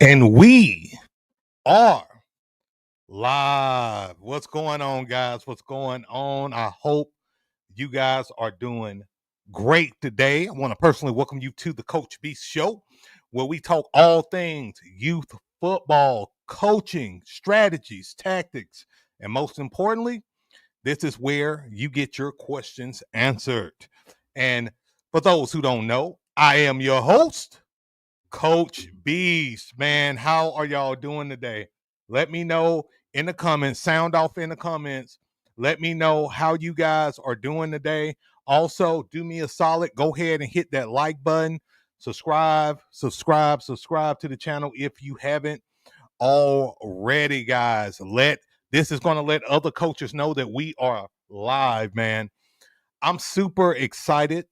And we are live. What's going on, guys? What's going on? I hope you guys are doing great today. I want to personally welcome you to the Coach Beast Show, where we talk all things youth football, coaching, strategies, tactics, and most importantly, this is where you get your questions answered. And for those who don't know, I am your host, Coach Beast, man. How are y'all doing today? Let me know in the comments, sound off in the comments. Let me know how you guys are doing today. Also, do me a solid. Go ahead and hit that like button. Subscribe to the channel if you haven't already, guys. This is going to let other coaches know that we are live, man. I'm super excited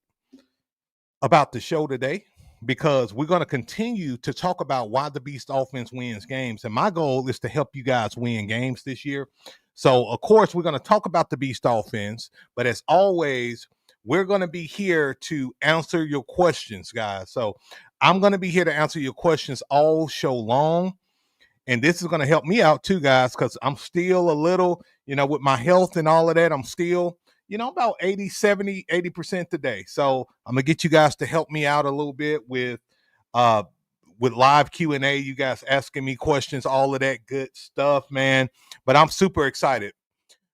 about the show today because we're going to continue to talk about why the Beast offense wins games. And my goal is to help you guys win games this year. So, of course, we're going to talk about the Beast offense. But as always, we're going to be here to answer your questions, guys. So I'm going to be here to answer your questions all show long. And this is going to help me out too, guys, because I'm still a little, with my health and all of that, I'm still about 80, 70, 80% today. So I'm gonna get you guys to help me out a little bit with live Q&A, you guys asking me questions, all of that good stuff, man. But I'm super excited.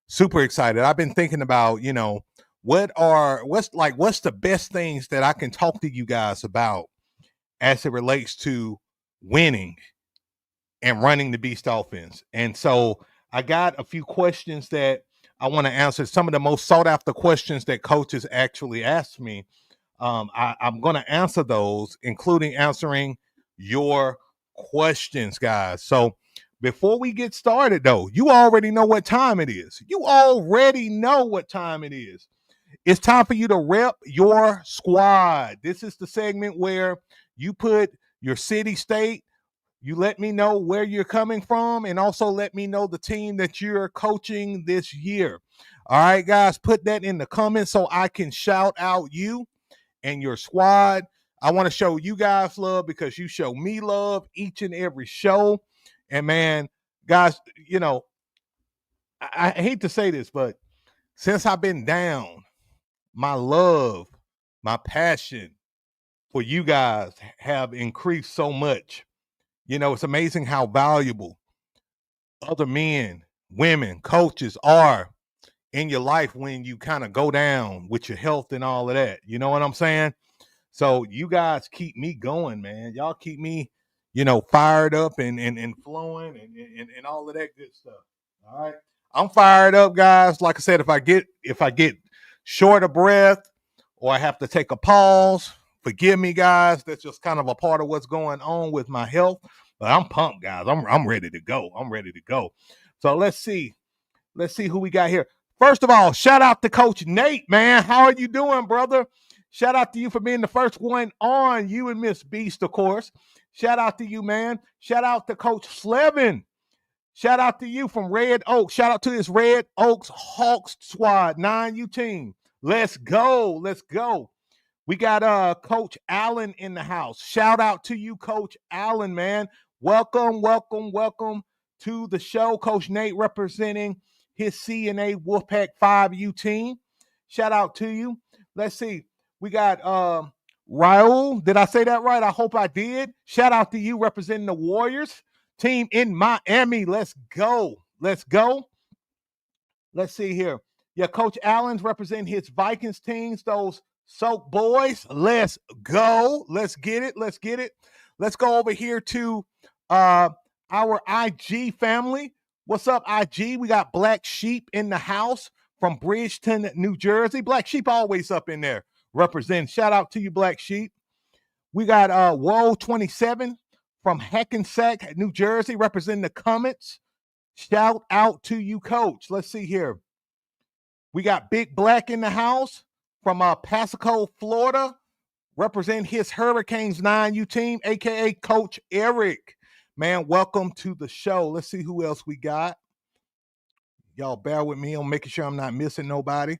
Super excited. I've been thinking about, what's the best things that I can talk to you guys about as it relates to winning and running the Beast offense. And so I got a few questions that I want to answer, some of the most sought after questions that coaches actually ask me. I'm going to answer those, including answering your questions, guys. So before we get started, though, you already know what time it is. You already know what time it is. It's time for you to rep your squad. This is the segment where you put your city, state, you let me know where you're coming from, and also let me know the team that you're coaching this year. All right, guys, put that in the comments so I can shout out you and your squad. I want to show you guys love because you show me love each and every show. And man, guys, I hate to say this, but since I've been down, my love, my passion for you guys have increased so much. It's amazing how valuable other men, women, coaches are in your life when you kind of go down with your health and all of that. You know what I'm saying? So you guys keep me going, man. Y'all keep me, fired up and flowing and all of that good stuff. All right. I'm fired up, guys. Like I said, if I get short of breath or I have to take a pause, forgive me, guys. That's just kind of a part of what's going on with my health. But I'm pumped, guys. I'm ready to go. I'm ready to go. So let's see. Let's see who we got here. First of all, shout out to Coach Nate, man. How are you doing, brother? Shout out to you for being the first one on, you and Miss Beast, of course. Shout out to you, man. Shout out to Coach Slevin. Shout out to you from Red Oaks. Shout out to this Red Oaks Hawks squad, 9U team. Let's go. Let's go. We got Coach Allen in the house. Shout out to you, Coach Allen, man. Welcome to the show. Coach Nate representing his CNA Wolfpack 5U team. Shout out to you. Let's see. We got Raul. Did I say that right? I hope I did. Shout out to you representing the Warriors team in Miami. Let's go. Let's go. Let's see here. Yeah, Coach Allen's representing his Vikings teams, those Soak boys. Let's go. Let's get it. Let's get it. Let's go over here to our IG family. What's up, IG? We got Black Sheep in the house from Bridgeton, New Jersey. Black Sheep always up in there representing. Shout out to you, Black Sheep. We got Woe 27 from Hackensack, New Jersey, representing the Comets. Shout out to you, Coach. Let's see here. We got Big Black in the house from Pasaco, Florida, representing his Hurricanes 9U team, a.k.a. Coach Eric. Man, welcome to the show. Let's see who else we got. Y'all bear with me on making sure I'm not missing nobody.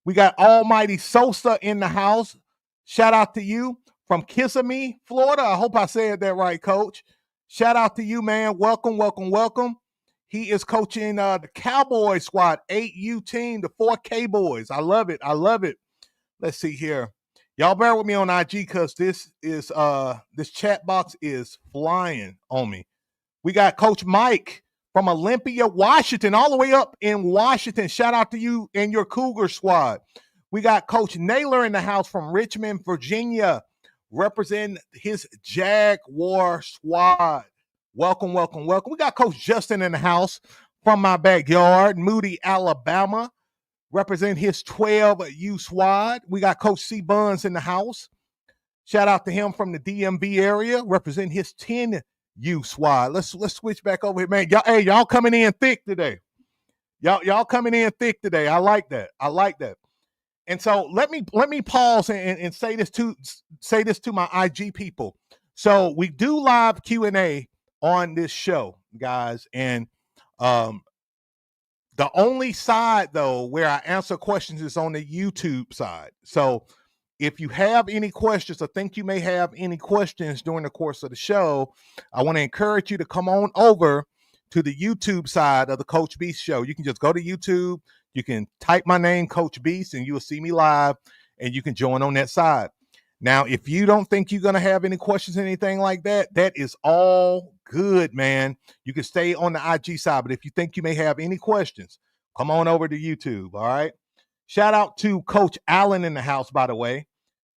We got Almighty Sosa in the house. Shout out to you from Kissimmee, Florida. I hope I said that right, Coach. Shout out to you, man. Welcome, welcome, welcome. He is coaching the Cowboy squad, 8U team, the 4K boys. I love it. I love it. Let's see here. Y'all bear with me on IG because this chat box is flying on me. We got Coach Mike from Olympia, Washington, all the way up in Washington. Shout out to you and your Cougar squad. We got Coach Naylor in the house from Richmond, Virginia, representing his Jaguar squad. Welcome, welcome, welcome. We got Coach Justin in the house from my backyard, Moody, Alabama, representing his 12U squad. We got Coach C. Buns in the house. Shout out to him from the DMV area, representing his 10U squad. Let's switch back over here, man. Y'all coming in thick today. Y'all coming in thick today. I like that. I like that. And so let me pause and say this to my IG people. So we do live Q&A on this show, guys, and the only side though where I answer questions is on the YouTube side. So if you have any questions or think you may have any questions during the course of the show, I want to encourage you to come on over to the YouTube side of the Coach Beast Show. You can just go to YouTube. You can type my name, Coach Beast, and you will see me live, and you can join on that side. Now, if you don't think you're going to have any questions, anything like that, that is all good, man. You can stay on the IG side, but if you think you may have any questions, come on over to YouTube, all right? Shout out to Coach Allen in the house, by the way,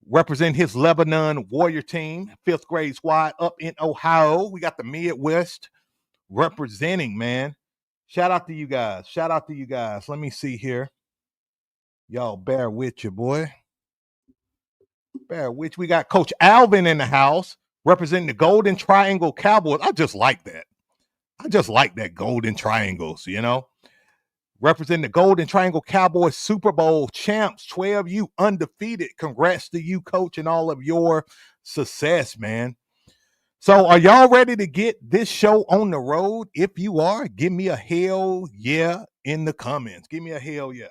represent his Lebanon Warrior team, 5th grade squad up in Ohio. We got the Midwest representing, man. Shout out to you guys. Shout out to you guys. Let me see here. Y'all bear with you, boy. Bear with you. We got Coach Alvin in the house representing the Golden Triangle Cowboys. I just like that. I just like that Golden Triangles, you know. Representing the Golden Triangle Cowboys Super Bowl champs, 12U undefeated. Congrats to you, Coach, and all of your success, man. So are y'all ready to get this show on the road? If you are, give me a hell yeah in the comments. Give me a hell yeah.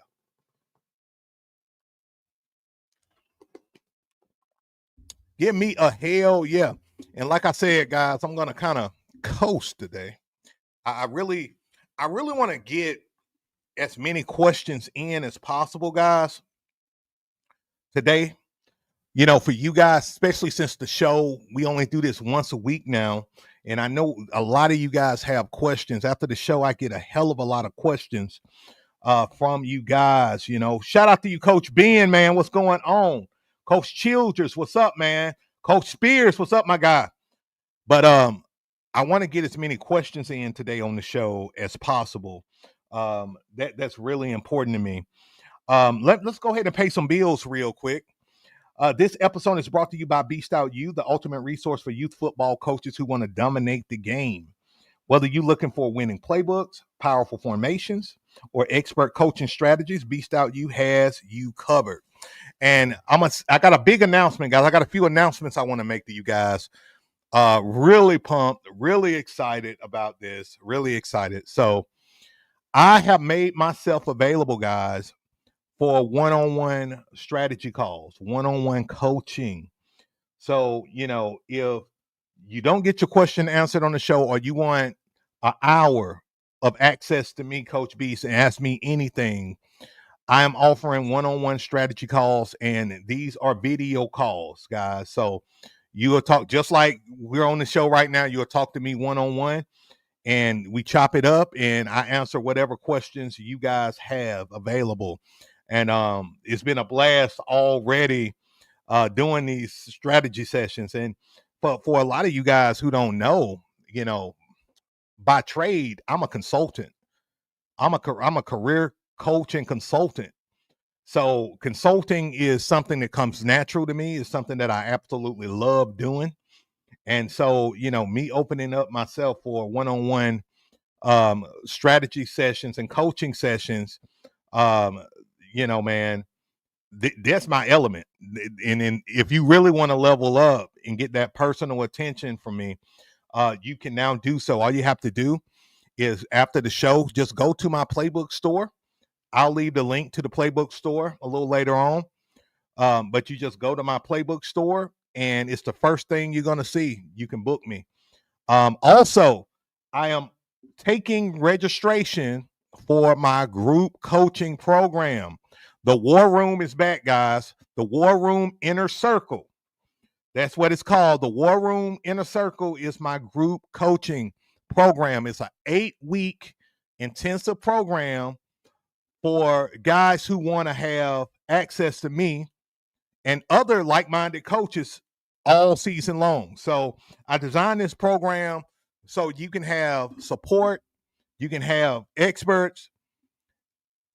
Give me a hell yeah. And like I said, guys, I'm going to kind of coast today. I really want to get as many questions in as possible, guys, today. You know, for you guys, especially since the show, we only do this once a week now. And I know a lot of you guys have questions. After the show, I get a hell of a lot of questions from you guys. You know, shout out to you, Coach Ben, man. What's going on? Coach Childers, what's up, man? Coach Spears, what's up, my guy? But I want to get as many questions in today on the show as possible. That's really important to me. Let's go ahead and pay some bills real quick. This episode is brought to you by Beast Out U, the ultimate resource for youth football coaches who want to dominate the game. Whether you're looking for winning playbooks, powerful formations, or expert coaching strategies, Beast Out U has you covered. And I got a big announcement, guys. I got a few announcements I want to make to you guys. Really pumped, really excited about this, really excited. So I have made myself available, guys, for one-on-one strategy calls, one-on-one coaching. So, you know, if you don't get your question answered on the show or you want an hour of access to me, Coach Beast, and ask me anything, I am offering one-on-one strategy calls, and these are video calls, guys. So you will talk just like we're on the show right now. You'll talk to me one-on-one, and we chop it up, and I answer whatever questions you guys have available. And it's been a blast already doing these strategy sessions. And for a lot of you guys who don't know, you know, by trade, I'm a consultant. I'm a career coach and consultant. So consulting is something that comes natural to me. It's something that I absolutely love doing. And so, you know, me opening up myself for one-on-one strategy sessions and coaching sessions, you know, man, that's my element. And if you really want to level up and get that personal attention from me, you can now do so. All you have to do is after the show, just go to my playbook store. I'll leave the link to the playbook store a little later on. But you just go to my playbook store and it's the first thing you're going to see. You can book me. Also, I am taking registration for my group coaching program. The War Room is back, guys. The War Room Inner Circle. That's what it's called. The War Room Inner Circle is my group coaching program. It's an 8-week intensive program for guys who want to have access to me and other like-minded coaches all season long. So I designed this program so you can have support, you can have experts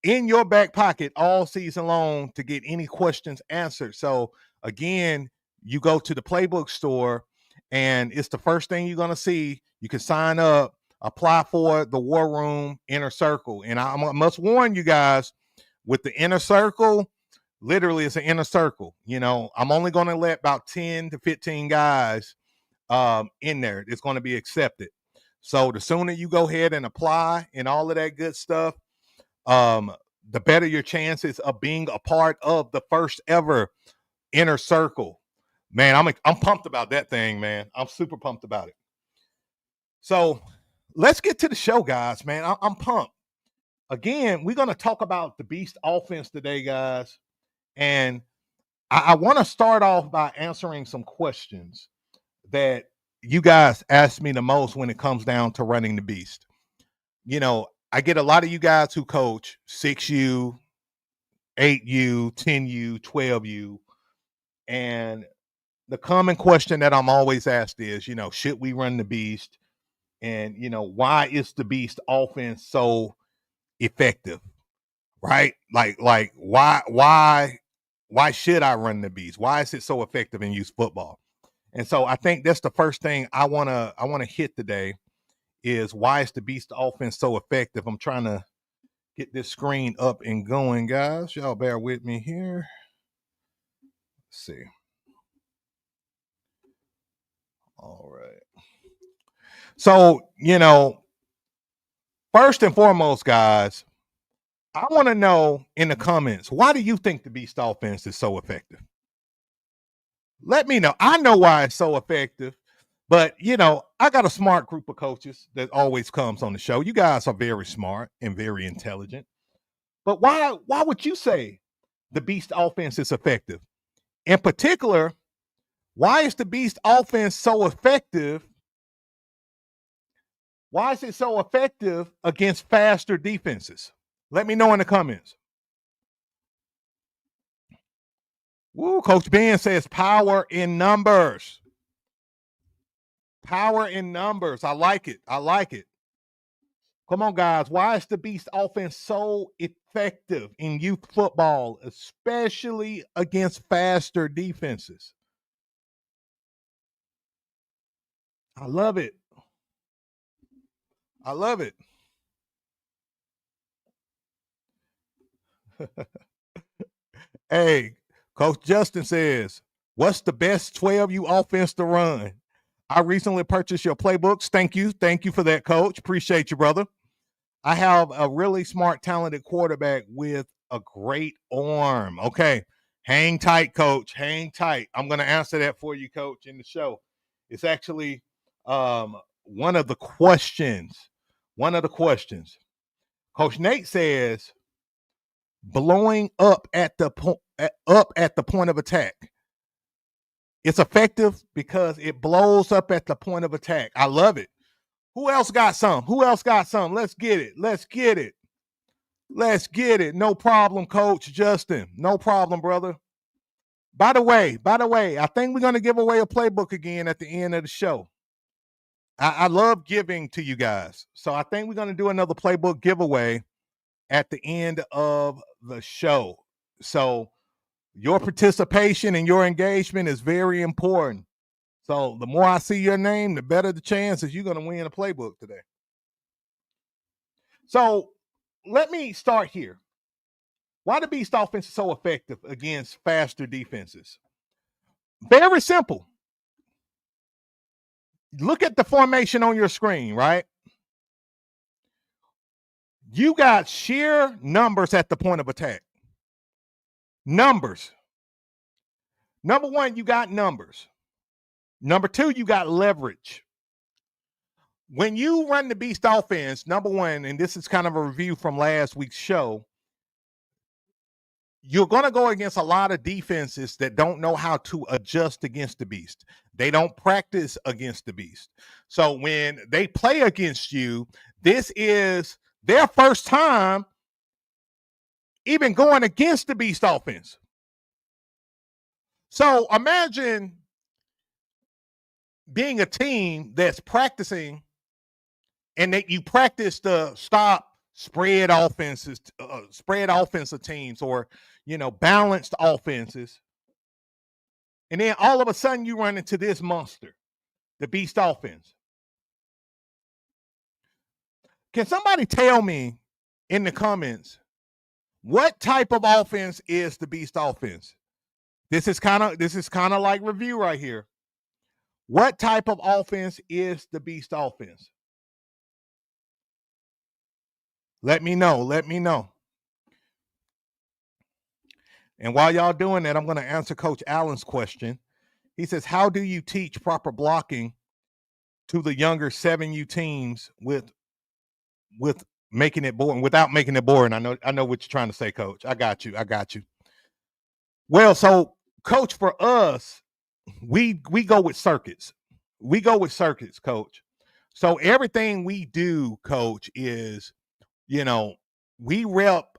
in your back pocket all season long to get any questions answered. So again, you go to the playbook store and it's the first thing you're going to see. You can sign up, apply for the War Room Inner Circle. And I must warn you guys, with the Inner Circle, literally it's an inner circle. You know, I'm only going to let about 10 to 15 guys in there. It's going to be accepted. So the sooner you go ahead and apply and all of that good stuff, the better your chances of being a part of the first ever Inner Circle. Man, I'm pumped about that thing, man. I'm super pumped about it. So let's get to the show, guys, man. I'm pumped. Again, we're going to talk about the Beast offense today, guys. And I want to start off by answering some questions that you guys ask me the most when it comes down to running the Beast. You know, I get a lot of you guys who coach 6U, 8U, 10U, 12U. And the common question that I'm always asked is, you know, should we run the Beast? And, you know, why is the Beast offense so effective? Right? Like why should I run the Beast? Why is it so effective in youth football? And so I think that's the first thing I wanna hit today is why is the Beast offense so effective? I'm trying to get this screen up and going, guys. Y'all bear with me here. Let's see. All right. So, you know, first and foremost, guys, I want to know in the comments, why do you think the Beast offense is so effective? Let me know. I know why it's so effective, but you know, I got a smart group of coaches that always comes on the show. You guys are very smart and very intelligent. But why would you say the Beast offense is effective? In particular, why is the Beast offense so effective? Why is it so effective against faster defenses? Let me know in the comments. Woo, Coach Ben says power in numbers. Power in numbers. I like it. I like it. Come on, guys. Why is the Beast offense so effective in youth football, especially against faster defenses? I love it. I love it. Hey, Coach Justin says, what's the best 12U offense to run? I recently purchased your playbooks. Thank you. Thank you for that, Coach. Appreciate you, brother. I have a really smart, talented quarterback with a great arm. Okay. Hang tight, Coach. Hang tight. I'm going to answer that for you, Coach, in the show. It's actually one of the questions. One of the questions. Coach Nate says, blowing up at the point of attack. It's effective because it blows up at the point of attack. I love it. Who else got some? Who else got some? Let's get it. Let's get it. Let's get it. No problem, Coach Justin. No problem, brother. By the way, I think we're going to give away a playbook again at the end of the show. I love giving to you guys. So I think we're going to do another playbook giveaway at the end of the show. So your participation and your engagement is very important. So the more I see your name, the better the chances you're going to win a playbook today. So let me start here. Why the Beast offense is so effective against faster defenses? Very simple. Look at the formation on your screen, right? You got sheer numbers at the point of attack. Numbers. Number one, you got numbers. Number two, you got leverage. when you run the beast offense, number one, and this is kind of a review from last week's show, you're going to go against a lot of defenses that don't know how to adjust against the beast. They don't practice against the beast. So when they play against you, this is their first time even going against the beast offense. So imagine being a team that's practicing and that you practice the stop spread offenses, spread offensive teams, or balanced offenses, and then all of a sudden you run into this monster, the beast offense. Can somebody tell me in the comments what type of offense is the beast offense? This is kind of like review right here. What type of offense is the beast offense? Let me know. Let me know. And while y'all doing that, I'm going to answer Coach Allen's question. He says, how do you teach proper blocking to the younger 7U teams with making it boring, without making it boring? I know what you're trying to say, Coach. I got you. Well, so Coach, for us, we go with circuits. We go with circuits, Coach. So everything we do, Coach, is, we rep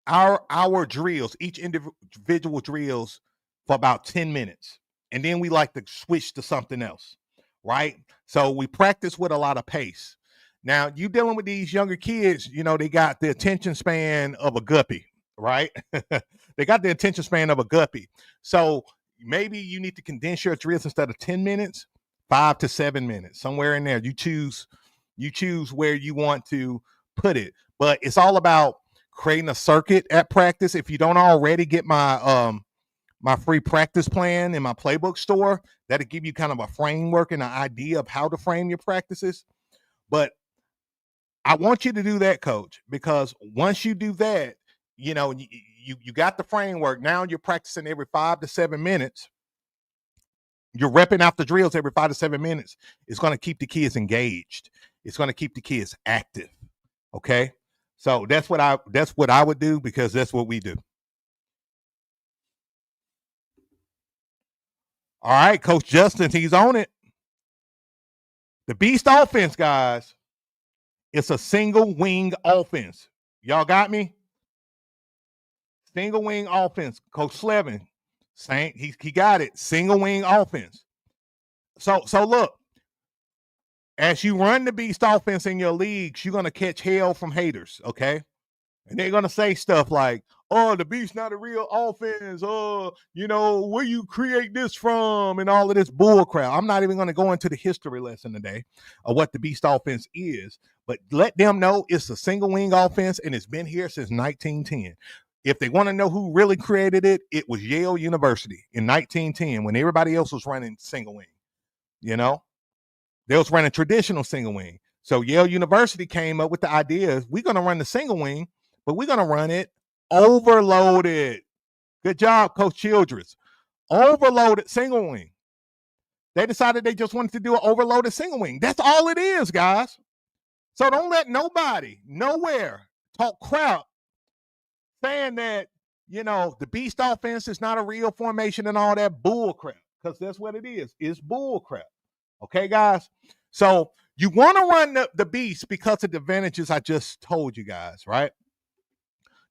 our drills, each individual drills, for about 10 minutes. And then we like to switch to something else, right? So we practice with a lot of pace. Now, you dealing with these younger kids, they got the attention span of a guppy, right? They got the attention span of a guppy. So maybe you need to condense your drills, instead of 10 minutes, 5 to 7 minutes, somewhere in there. You choose where you want to put it. But it's all about creating a circuit at practice. If you don't already get my my free practice plan in my playbook store, that'll give you kind of a framework and an idea of how to frame your practices. But I want you to do that, Coach, because once you do that, you got the framework. Now you're practicing every 5 to 7 minutes. You're repping out the drills every 5 to 7 minutes. It's going to keep the kids engaged. It's going to keep the kids active. Okay? So that's what I would do, because that's what we do. All right, Coach Justin, he's on it. The beast offense, guys, it's a single wing offense. Y'all got me? Single wing offense. Coach Slevin saying he got it. Single wing offense. So look, as you run the beast offense in your leagues, you're gonna catch hell from haters, okay? And they're gonna say stuff like, "Oh, the beast not a real offense. Oh, where you create this from?" and all of this bull crap. I'm not even gonna go into the history lesson today of what the beast offense is, but let them know it's a single wing offense and it's been here since 1910. If they want to know who really created it, it was Yale University in 1910, when everybody else was running single wing. They was running traditional single wing. So Yale University came up with the idea, we're going to run the single wing, but we're going to run it overloaded. Good job, Coach Childress. Overloaded single wing. They decided they just wanted to do an overloaded single wing. That's all it is, guys. So don't let nobody, nowhere, talk crap saying that, the beast offense is not a real formation and all that bull crap, because that's what it is. It's bull crap. Okay, guys? So you want to run the beast because of the advantages I just told you guys, right?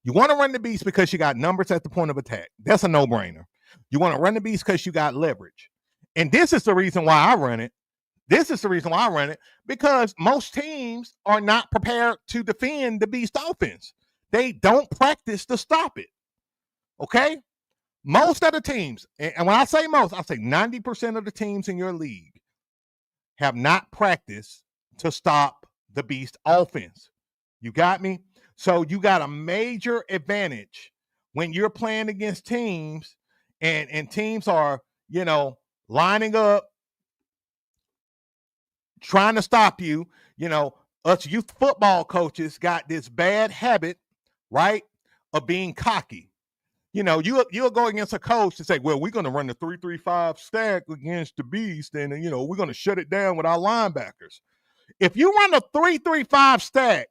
You want to run the beast because you got numbers at the point of attack. That's a no-brainer. You want to run the beast because you got leverage. And this is the reason why I run it. Because most teams are not prepared to defend the beast offense. They don't practice to stop it. Okay? Most of the teams, and when I say most, I say 90% of the teams in your league have not practiced to stop the beast offense. You got me? So you got a major advantage when you're playing against teams, and teams are, lining up, trying to stop you. Us youth football coaches got this bad habit, right, of being cocky. You'll go against a coach and say, well, we're going to run the 3-3-5 stack against the beast, and, we're going to shut it down with our linebackers. If you run a 3-3-5 stack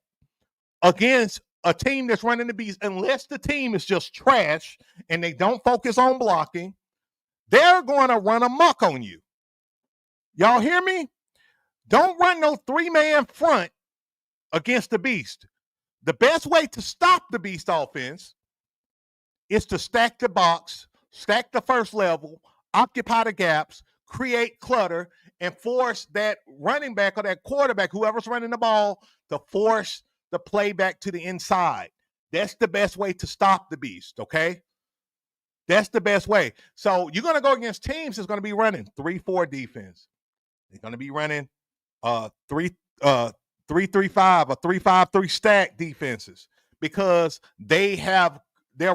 against a team that's running the beast, unless the team is just trash and they don't focus on blocking, they're going to run amok on you. Y'all hear me? Don't run no 3-man front against the beast. The best way to stop the beast offense is to stack the box, stack the first level, occupy the gaps, create clutter, and force that running back or that quarterback, whoever's running the ball, to force the play back to the inside. That's the best way to stop the beast, okay? That's the best way. So you're going to go against teams that's going to be running 3-4 defense. They're going to be running 3-3-5 or 3-5-3 stack defenses because they're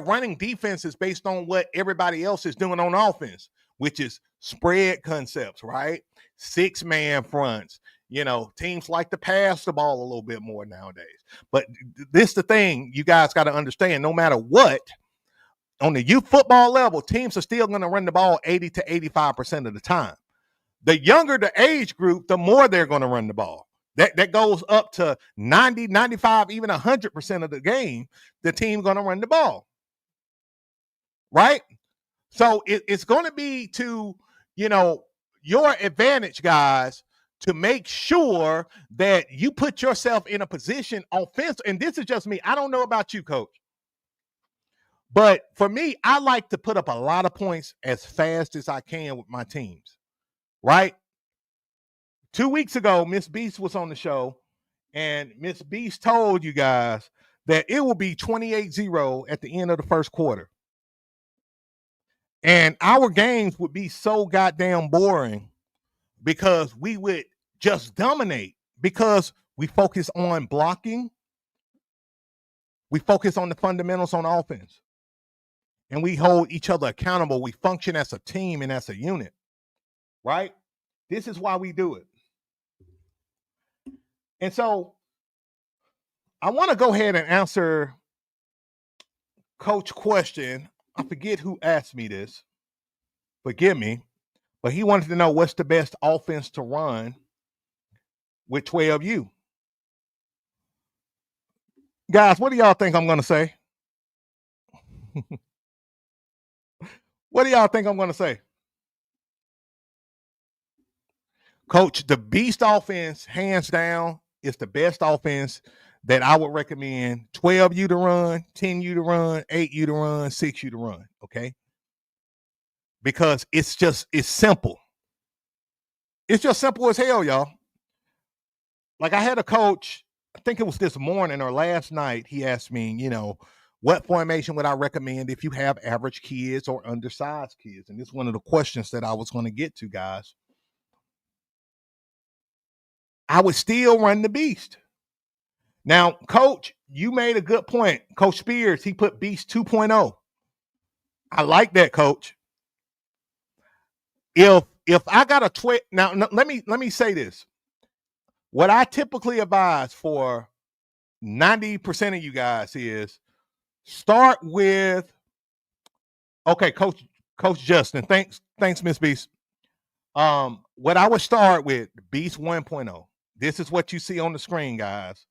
running defenses based on what everybody else is doing on offense, which is spread concepts, right? 6-man fronts. Teams like to pass the ball a little bit more nowadays. But this is the thing you guys got to understand. No matter what, on the youth football level, teams are still going to run the ball 80 to 85% of the time. The younger the age group, the more they're going to run the ball. That goes up to 90, 95, even 100% of the game, the team's going to run the ball. Right? So it's going to be to, your advantage, guys, to make sure that you put yourself in a position offense. And this is just me. I don't know about you, Coach. But for me, I like to put up a lot of points as fast as I can with my teams. Right? 2 weeks ago, Miss Beast was on the show, and Miss Beast told you guys that it will be 28-0 at the end of the first quarter. And our games would be so goddamn boring because we would just dominate because we focus on blocking. We focus on the fundamentals on offense. And we hold each other accountable. We function as a team and as a unit. Right? This is why we do it. And so I want to go ahead and answer Coach's question. I forget who asked me this. Forgive me. But he wanted to know what's the best offense to run with 12U. Guys, what do y'all think I'm going to say? What do y'all think I'm going to say? Coach, the beast offense, hands down, is the best offense that I would recommend 12U to run, 10U to run, 8U to run, 6U to run, okay? Because it's simple. It's just simple as hell, y'all. Like I had a coach, I think it was this morning or last night, he asked me, what formation would I recommend if you have average kids or undersized kids? And this is one of the questions that I was going to get to, guys. I would still run the beast. Now, Coach, you made a good point. Coach Spears, he put Beast 2.0. I like that, Coach. If I got a now let me say this. What I typically advise for 90% of you guys is start with, okay, Coach Justin. Thanks, Miss Beast. What I would start with, Beast 1.0. This is what you see on the screen, guys.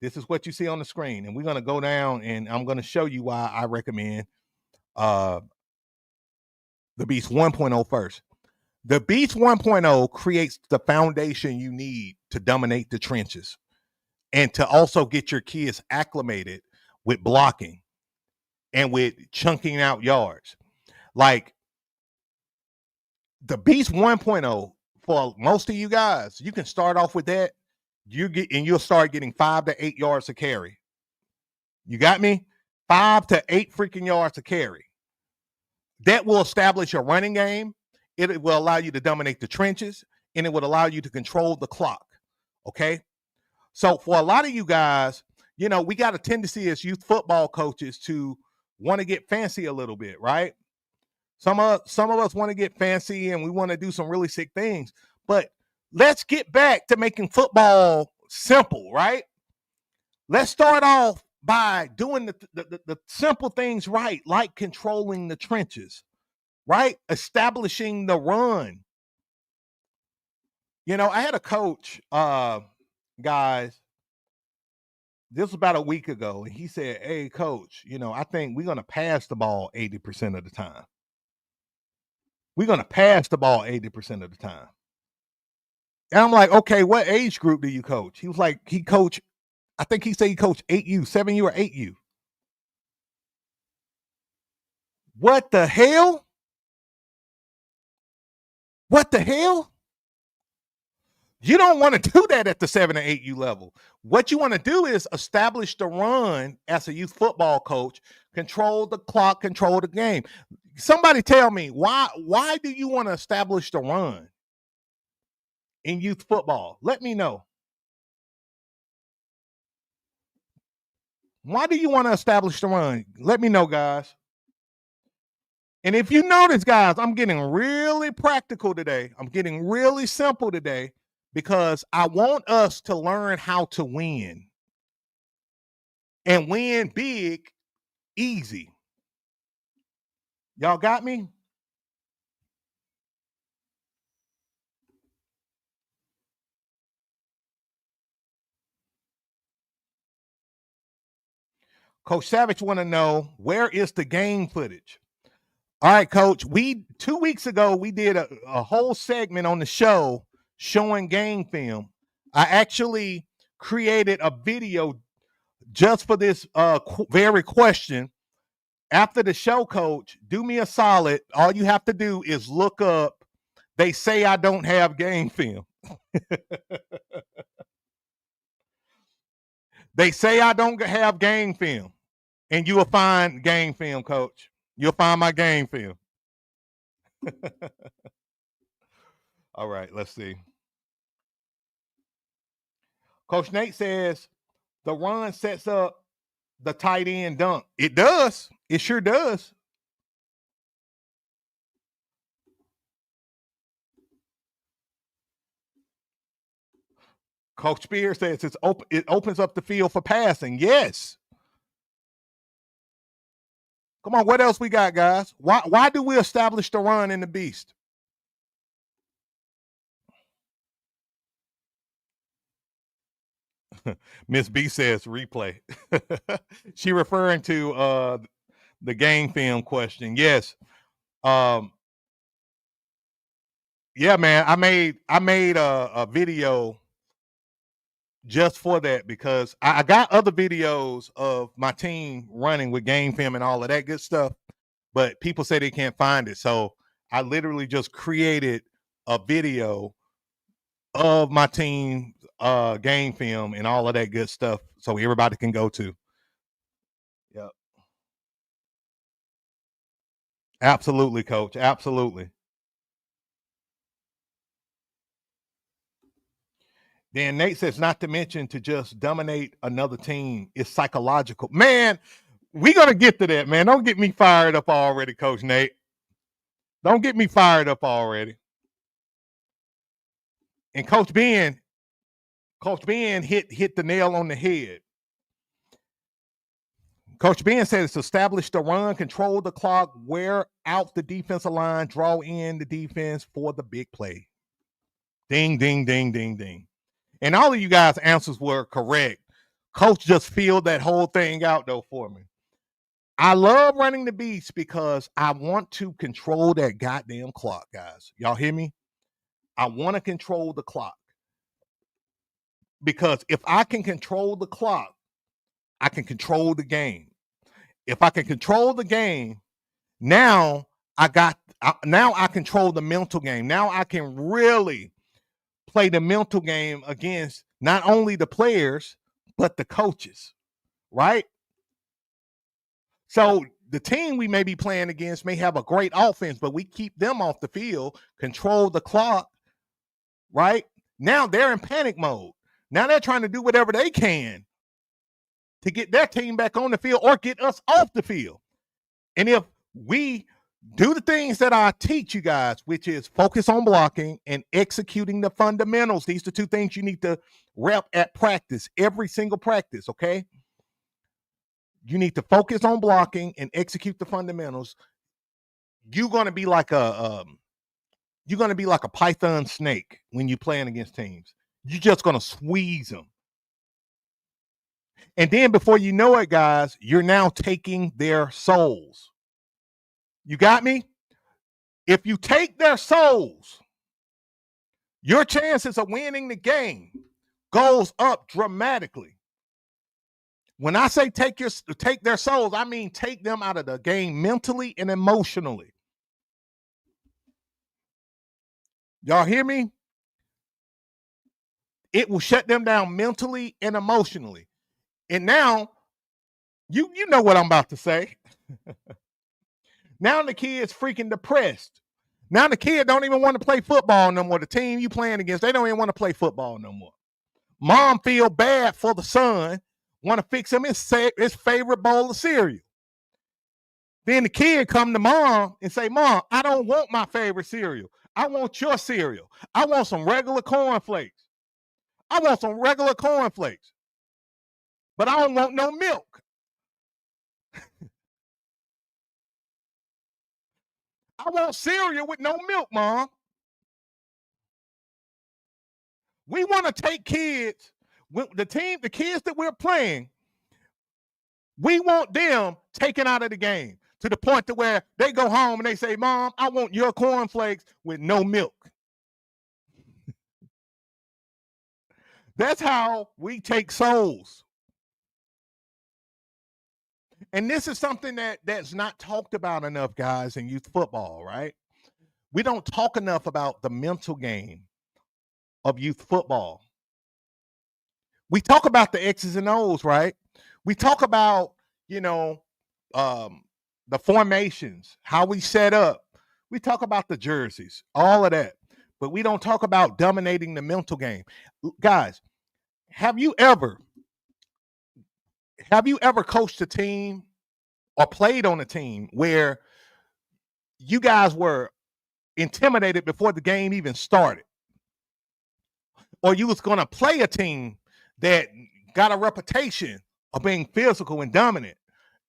This is what you see on the screen. And we're going to go down and I'm going to show you why I recommend the Beast 1.0 first. The Beast 1.0 creates the foundation you need to dominate the trenches and to also get your kids acclimated with blocking and with chunking out yards. Like the Beast 1.0, for most of you guys, you can start off with that. You'll start getting 5 to 8 yards to carry. You got me? 5 to 8 freaking yards to carry. That will establish a running game. It will allow you to dominate the trenches, and it would allow you to control the clock. Okay? So for a lot of you guys, we got a tendency as youth football coaches to want to get fancy a little bit, right? Some of us want to get fancy and we want to do some really sick things. But let's get back to making football simple, right? Let's start off by doing the simple things right, like controlling the trenches, right? Establishing the run. You know, I had a coach, guys, this was about a week ago, and he said, "Hey, coach, you know, I think we're going to pass the ball 80% of the time. We're going to pass the ball 80% of the time." And I'm like, "Okay, what age group do you coach?" He was like, he coached, I think he said he coached 8U, 7U, or 8U. What the hell? What the hell? You don't want to do that at the 7 and 8U level. What you want to do is establish the run as a youth football coach, control the clock, control the game. Somebody tell me why do you want to establish the run in youth football? Let me know. Why do you want to establish the run? Let me know, guys. And if you notice, guys, I'm getting really practical today. I'm getting really simple today because I want us to learn how to win and win big, easy. Y'all got me? Coach Savage want to know, where is the game footage? All right, Coach. 2 weeks ago we did a whole segment on the show showing game film. I actually created a video just for this very question. After the show, Coach, do me a solid. All you have to do is look up. They say I don't have game film. They say I don't have game film, and you will find game film, Coach. You'll find my game film. All right, let's see. Coach Nate says the run sets up the tight end dunk. It does. It sure does. Coach Spears says it opens up the field for passing. Yes. Come on, what else we got, guys? Why do we establish the run in the beast? Miss B says replay. She referring to the game film question. Yes. Um, yeah, man. I made a video just for that because I got other videos of my team running with game film and all of that good stuff, but people say they can't find it. So I literally just created a video of my team game film and all of that good stuff so everybody can go to. Yep. Absolutely, coach. Absolutely. Then Nate says, not to mention to just dominate another team is psychological. Man, we're going to get to that, man. Don't get me fired up already, Coach Nate. Don't get me fired up already. And Coach Ben hit the nail on the head. Coach Ben says establish the run, control the clock, wear out the defensive line, draw in the defense for the big play. Ding, ding, ding, ding, ding. And all of you guys' answers were correct. Coach just filled that whole thing out, though, for me. I love running the beast because I want to control that goddamn clock, guys. Y'all hear me? I want to control the clock. Because if I can control the clock, I can control the game. If I can control the game, now I control the mental game. Now I can really play the mental game against not only the players but the coaches, right? So the team we may be playing against may have a great offense, but we keep them off the field, control the clock, right? Now they're in panic mode. Now they're trying to do whatever they can to get their team back on the field or get us off the field. And if we do the things that I teach you guys, which is focus on blocking and executing the fundamentals, these are the two things you need to rep at practice, every single practice, okay? You need to focus on blocking and execute the fundamentals. You're going to be like You're going to be like a python snake when you're playing against teams. You're just going to squeeze them. And then before you know it, guys, you're now taking their souls. You got me? If you take their souls, your chances of winning the game goes up dramatically. When I say take their souls, I mean take them out of the game mentally and emotionally. Y'all hear me? It will shut them down mentally and emotionally. And now, you know what I'm about to say. Now the kid's freaking depressed. Now the kid don't even want to play football no more. The team you playing against, they don't even want to play football no more. Mom feel bad for the son, want to fix him his favorite bowl of cereal. Then the kid come to mom and say, Mom, I don't want my favorite cereal. I want your cereal. I want some regular cornflakes. I want some regular cornflakes. But I don't want no milk. I want cereal with no milk, Mom. We want to take kids, the kids that we're playing, we want them taken out of the game to the point to where they go home and they say, Mom, I want your cornflakes with no milk. That's how we take souls. And this is something that's not talked about enough, guys, in youth football, right? We don't talk enough about the mental game of youth football. We talk about the X's and O's, right? We talk about, the formations, how we set up. We talk about the jerseys, all of that. But we don't talk about dominating the mental game. Guys, have you ever coached a team or played on a team where you guys were intimidated before the game even started? Or you was going to play a team that got a reputation of being physical and dominant,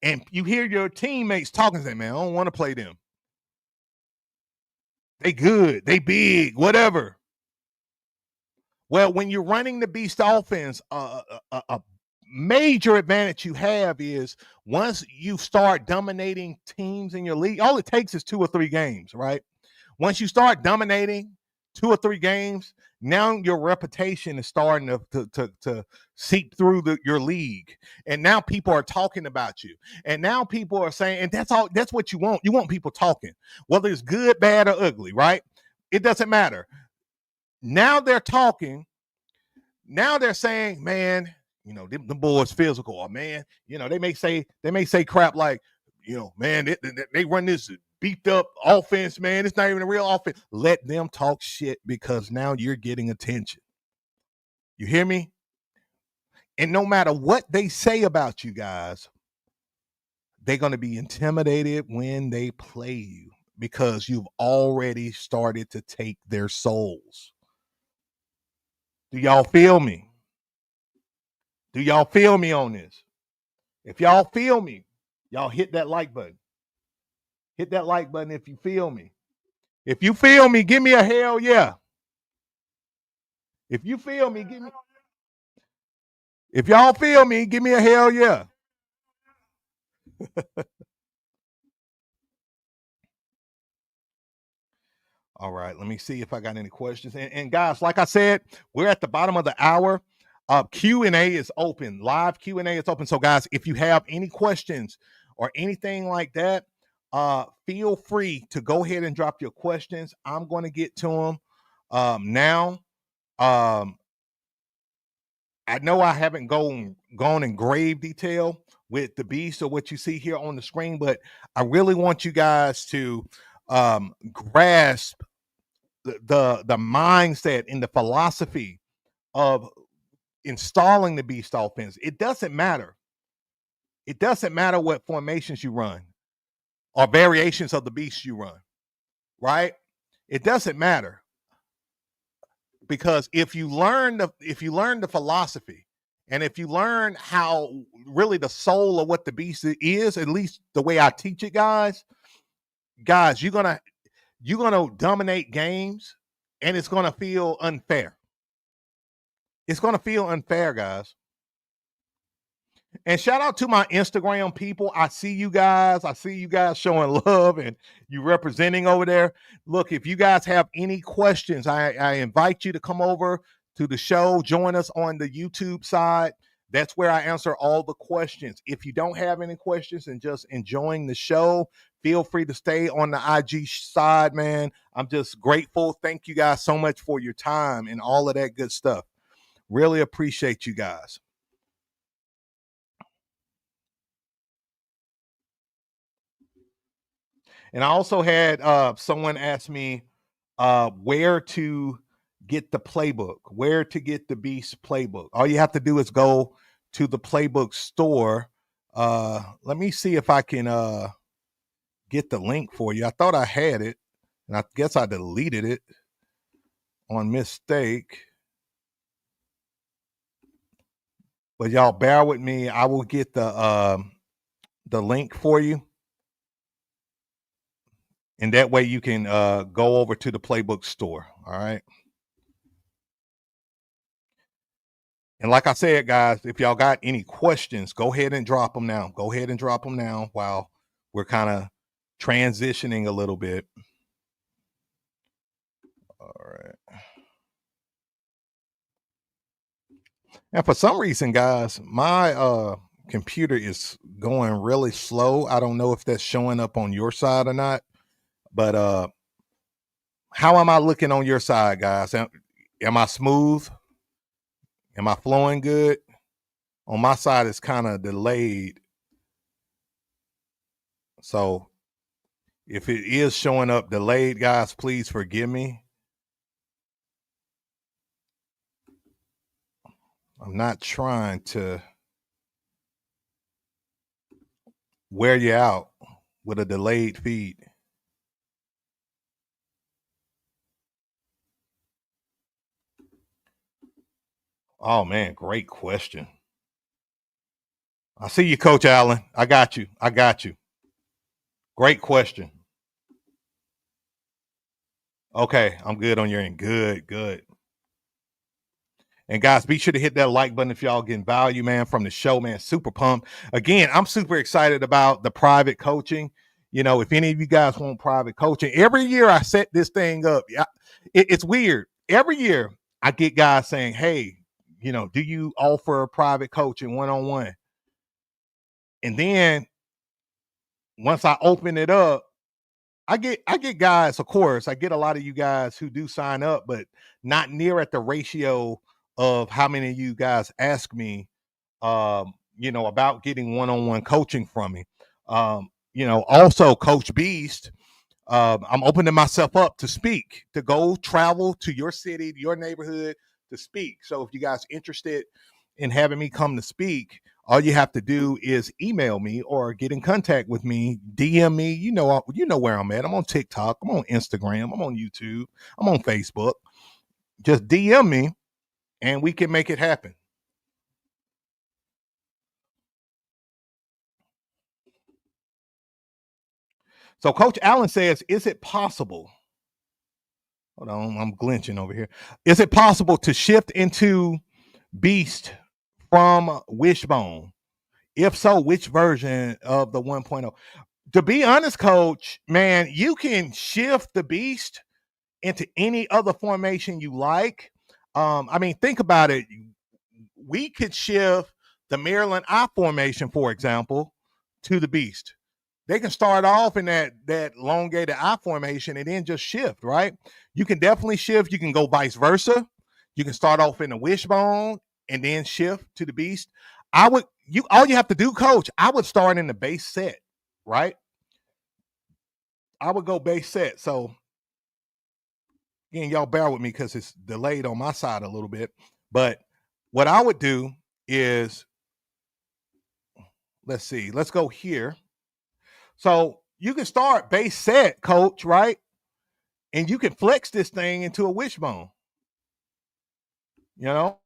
and you hear your teammates talking and say, man, I don't want to play them. They good, they big, whatever. Well, when you're running the beast offense, a major advantage you have is once you start dominating teams in your league, all it takes is 2 or 3 games, right? Once you start dominating 2 or 3 games, now your reputation is starting to seep through your league. And now people are talking about you. And now people are saying, and that's what you want. You want people talking, whether it's good, bad, or ugly, right? It doesn't matter. Now they're talking. Now they're saying, man, the boys physical, or man, they may say crap like, man, they run this beat up offense, man. It's not even a real offense. Let them talk shit, because now you're getting attention. You hear me? And no matter what they say about you guys, they're going to be intimidated when they play you, because you've already started to take their souls. Do y'all feel me? Do y'all feel me on this? If y'all feel me, y'all hit that like button. Hit that like button if you feel me. If you feel me, give me a hell yeah. If you feel me, give me. If y'all feel me, give me a hell yeah. All right, let me see if I got any questions. And guys, like I said, we're at the bottom of the hour. Q&A is open. Live Q&A is open. So guys, if you have any questions or anything like that, feel free to go ahead and drop your questions. I'm going to get to them now. I know I haven't gone in grave detail with the beast or what you see here on the screen, but I really want you guys to grasp the mindset and the philosophy of installing the beast offense. It doesn't matter. It doesn't matter what formations you run or variations of the beast you run, right? It doesn't matter, because if you learn the philosophy, and if you learn how really the soul of what the beast is, at least the way I teach it, guys, you're gonna you're going to dominate games and it's going to feel unfair. It's going to feel unfair, guys. And shout out to my Instagram people. I see you guys. I see you guys showing love and you representing over there. Look, if you guys have any questions, I invite you to come over to the show. Join us on the YouTube side. That's where I answer all the questions. If you don't have any questions and just enjoying the show, feel free to stay on the IG side, man. I'm just grateful. Thank you guys so much for your time and all of that good stuff. Really appreciate you guys. And I also had someone ask me where to get the playbook, where to get the Beast playbook. All you have to do is go to the playbook store. Let me see if I can get the link for you. I thought I had it, and I guess I deleted it on mistake. But y'all bear with me. I will get the link for you. And that way you can go over to the playbook store. All right. And like I said, guys, if y'all got any questions, go ahead and drop them now. Go ahead and drop them now while we're kind of transitioning a little bit. All right. And for some reason, guys, my computer is going really slow. I don't know if that's showing up on your side or not, but how am I looking on your side, guys? Am I smooth? Am I flowing good? On my side, it's kind of delayed. So if it is showing up delayed, guys, please forgive me. I'm not trying to wear you out with a delayed feed. Oh, man, great question. I see you, Coach Allen. I got you. I got you. Great question. Okay, I'm good on your end. Good, good. And guys, be sure to hit that like button if y'all getting value, man, from the show, man. Super pumped. Again, I'm super excited about the private coaching. You know, if any of you guys want private coaching, every year I set this thing up. It's weird. Every year I get guys saying, hey, you know, do you offer private coaching one-on-one? And then once I open it up, I get guys, of course, I get a lot of you guys who do sign up, but not near at the ratio of how many of you guys ask me, you know, about getting one-on-one coaching from me. You know, also Coach Beast, I'm opening myself up to speak, to go travel to your city, to your neighborhood to speak. So if you guys interested in having me come to speak, all you have to do is email me or get in contact with me, DM me. You know where I'm at. I'm on TikTok, I'm on Instagram, I'm on YouTube, I'm on Facebook. Just DM me and we can make it happen. So Coach Allen says, is it possible? Hold on, I'm glinching over here. Is it possible to shift into Beast from Wishbone? If so, which version of the 1.0? To be honest, Coach, man, you can shift the Beast into any other formation you like. I mean, think about it. We could shift the Maryland I formation, for example, to the Beast. They can start off in that elongated I formation and then just shift, right? You can definitely shift. You can go vice versa. You can start off in the Wishbone and then shift to the Beast. All you have to do, Coach, I would start in the base set, right? I would go base set. So again, y'all bear with me because it's delayed on my side a little bit. But what I would do is, let's see, let's go here. So you can start base set, Coach, right? And you can flex this thing into a wishbone. You know?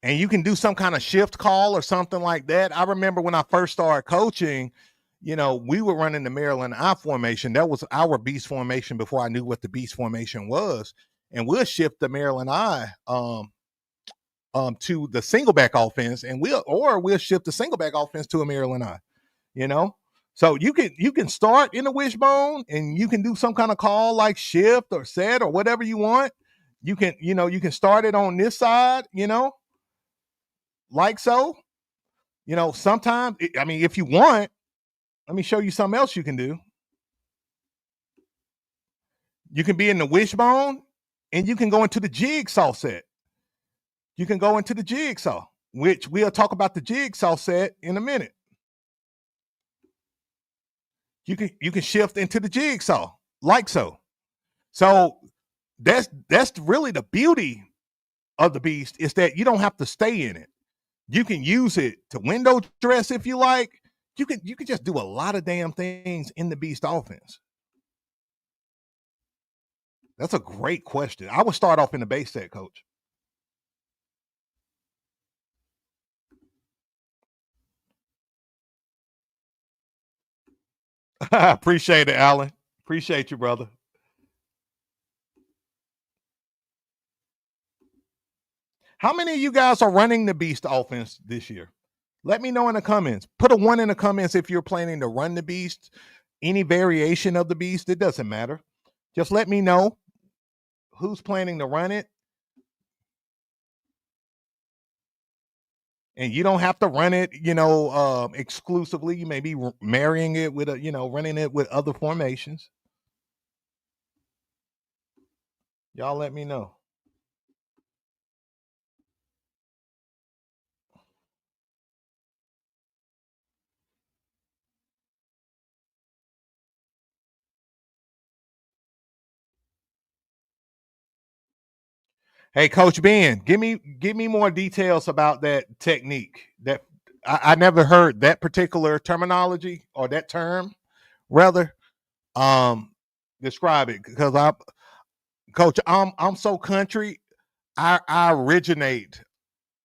And you can do some kind of shift call or something like that. I remember when I first started coaching, we were running the Maryland I formation. That was our beast formation before I knew what the beast formation was. And we'll shift the Maryland I to the single back offense, and we'll shift the single back offense to a Maryland I. You know, so you can start in the wishbone, and you can do some kind of call like shift or set or whatever you want. You can start it on this side, like so. Sometimes, if you want, let me show you something else you can do. You can be in the wishbone, and you can go into the jigsaw set. You can go into the jigsaw, which we'll talk about the jigsaw set in a minute. You can shift into the jigsaw like so. So that's really the beauty of the beast, is that you don't have to stay in it. You can use it to window dress if you like. You can just do a lot of damn things in the beast offense. That's a great question. I would start off in the base set, coach. Appreciate it, Alan. Appreciate you, brother. How many of you guys are running the beast offense this year? Let me know in the comments. Put a 1 in the comments if you're planning to run the beast. Any variation of the beast, it doesn't matter. Just let me know who's planning to run it. And you don't have to run it, exclusively. You may be marrying it with running it with other formations. Y'all let me know. Hey, Coach Ben, give me more details about that technique. That I never heard that particular terminology or that term. Rather, describe it, because Coach, I'm so country. I originate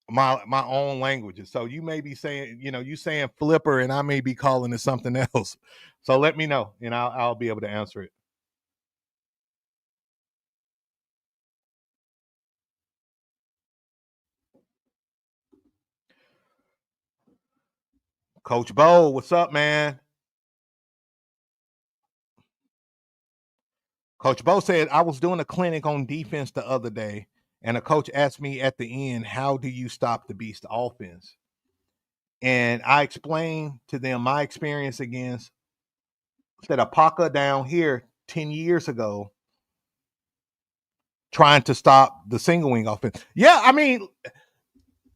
my own languages. So you may be saying, you saying flipper, and I may be calling it something else. So let me know, and I'll be able to answer it. Coach Bo, what's up, man? Coach Bo said, I was doing a clinic on defense the other day, and a coach asked me at the end, how do you stop the beast offense? And I explained to them my experience against Apaka down here 10 years ago, trying to stop the single wing offense. Yeah,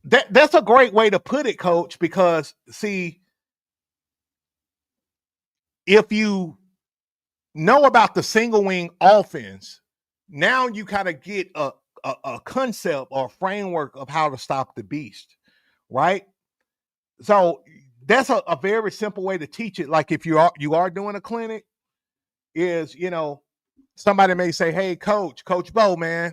that's a great way to put it, Coach, because see, if you know about the single wing offense, now you kind of get a concept or framework of how to stop the beast, right? So that's a very simple way to teach it. Like if you are doing a clinic, is somebody may say, hey, Coach Bo, man,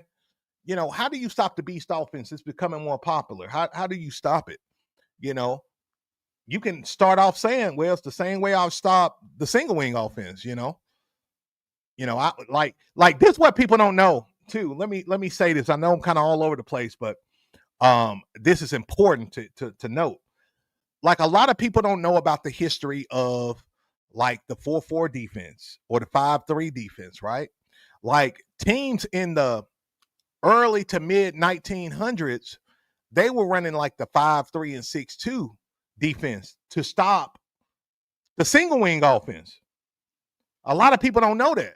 how do you stop the beast offense? It's becoming more popular. How do you stop it? You can start off saying, well, it's the same way I've stopped the single wing offense. I like this. What people don't know too. Let me say this. I know I'm kind of all over the place, but this is important to note. Like a lot of people don't know about the history of like the 4-4 defense or the 5-3 defense, right? Like teams in the early to mid 1900s, they were running like the 5-3 and 6-2 defense to stop the single wing offense. A lot of people don't know that.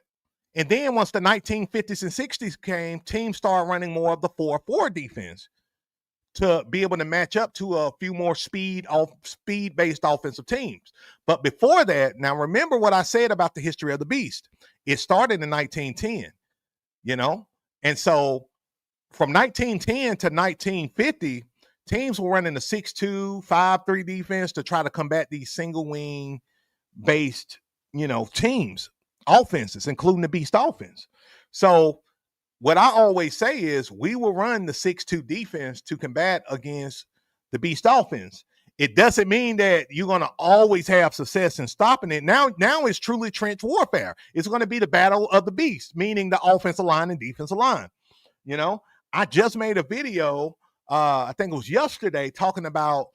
And then once the 1950s and 60s came, teams started running more of the 4-4 defense to be able to match up to a few more speed-based offensive teams. But before that, now remember what I said about the history of the beast. It started in 1910, and so from 1910 to 1950, teams were running the 6-2, 5-3 defense to try to combat these single wing based, teams, offenses, including the beast offense. So what I always say is we will run the 6-2 defense to combat against the beast offense. It doesn't mean that you're going to always have success in stopping it. Now it's truly trench warfare. It's going to be the battle of the beast, meaning the offensive line and defensive line. You know, I just made a video, I think it was yesterday, talking about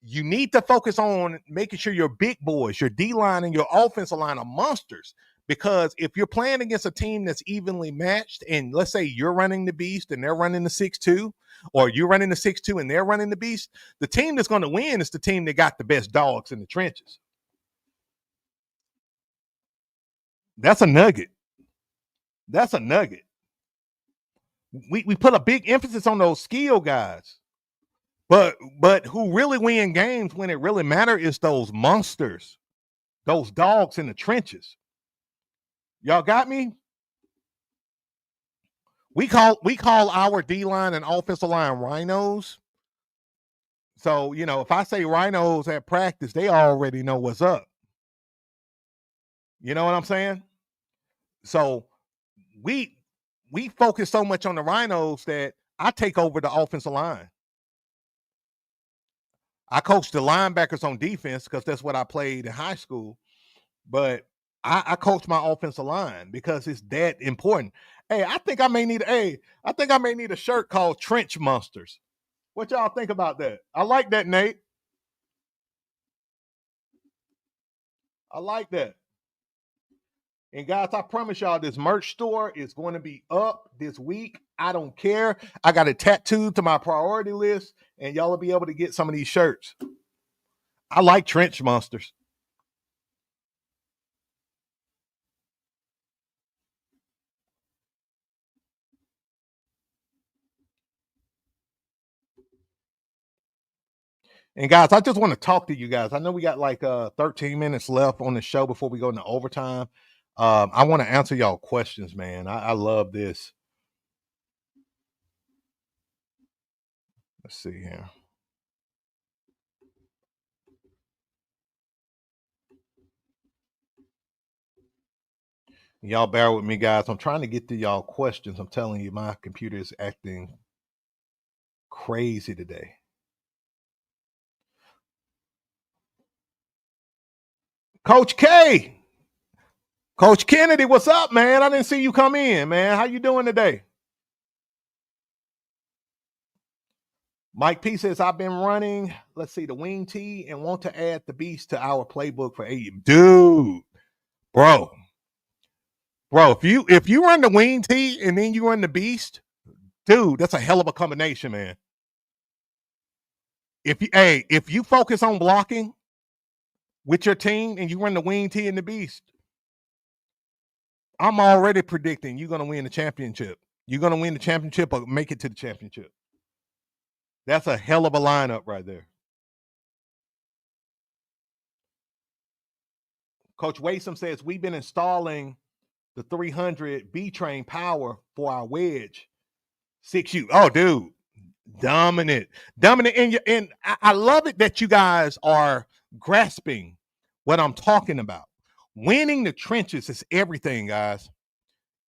you need to focus on making sure your big boys, your D-line and your offensive line are monsters. Because if you're playing against a team that's evenly matched, and let's say you're running the beast and they're running the 6-2, or you're running the 6-2 and they're running the beast, the team that's going to win is the team that got the best dogs in the trenches. That's a nugget. That's a nugget. We put a big emphasis on those skill guys. But who really win games when it really matters is those monsters, those dogs in the trenches. Y'all got me? We call our D-line and offensive line rhinos. So, you know, if I say rhinos at practice, they already know what's up. You know what I'm saying? So we focus so much on the rhinos that I take over the offensive line. I coach the linebackers on defense because that's what I played in high school. But I coach my offensive line because it's that important. Hey, I think I may need a shirt called Trench Monsters. What y'all think about that? I like that, Nate. I like that. And guys, I promise y'all this merch store is going to be up this week. I don't care. I got it tattooed to my priority list, and y'all will be able to get some of these shirts. I like Trench Monsters. And guys, I just want to talk to you guys. I know we got like 13 minutes left on the show before we go into overtime. I want to answer y'all questions, man. I love this. Let's see here. Y'all bear with me, guys. I'm trying to get to y'all questions. I'm telling you, my computer is acting crazy today. Coach K. Coach Kennedy, what's up, man? I didn't see you come in, man. How you doing today? Mike P says, I've been running, let's see, the wing tee and want to add the beast to our playbook for AU. Dude, bro, if you run the wing tee and then you run the beast, dude, that's a hell of a combination, man. If you focus on blocking with your team and you run the wing tee and the beast, I'm already predicting you're going to win the championship. You're going to win the championship or make it to the championship. That's a hell of a lineup right there. Coach Wasom says, we've been installing the 300 B-Train power for our wedge. 6U. Oh, dude. Dominant. And I love it that you guys are grasping what I'm talking about. Winning the trenches is everything, guys.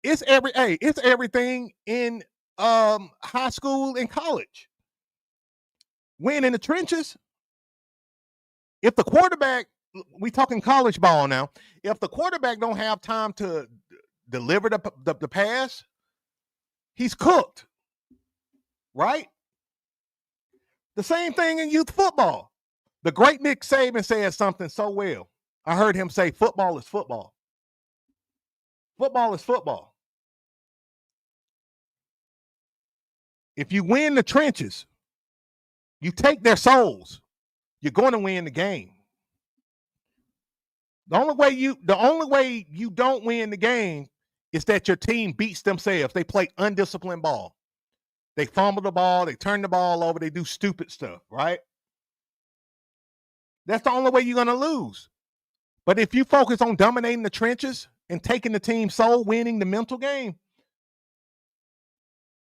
It's everything in high school and college. Win in the trenches. If the quarterback, we talking college ball now, if the quarterback don't have time to deliver the pass, he's cooked, right? The same thing in youth football. The great Nick Saban said something so well. I heard him say, football is football. Football is football. If you win the trenches, you take their souls, you're going to win the game. The only way you don't win the game is that your team beats themselves. They play undisciplined ball. They fumble the ball, they turn the ball over, they do stupid stuff, right? That's the only way you're going to lose. But if you focus on dominating the trenches and taking the team's soul, winning the mental game,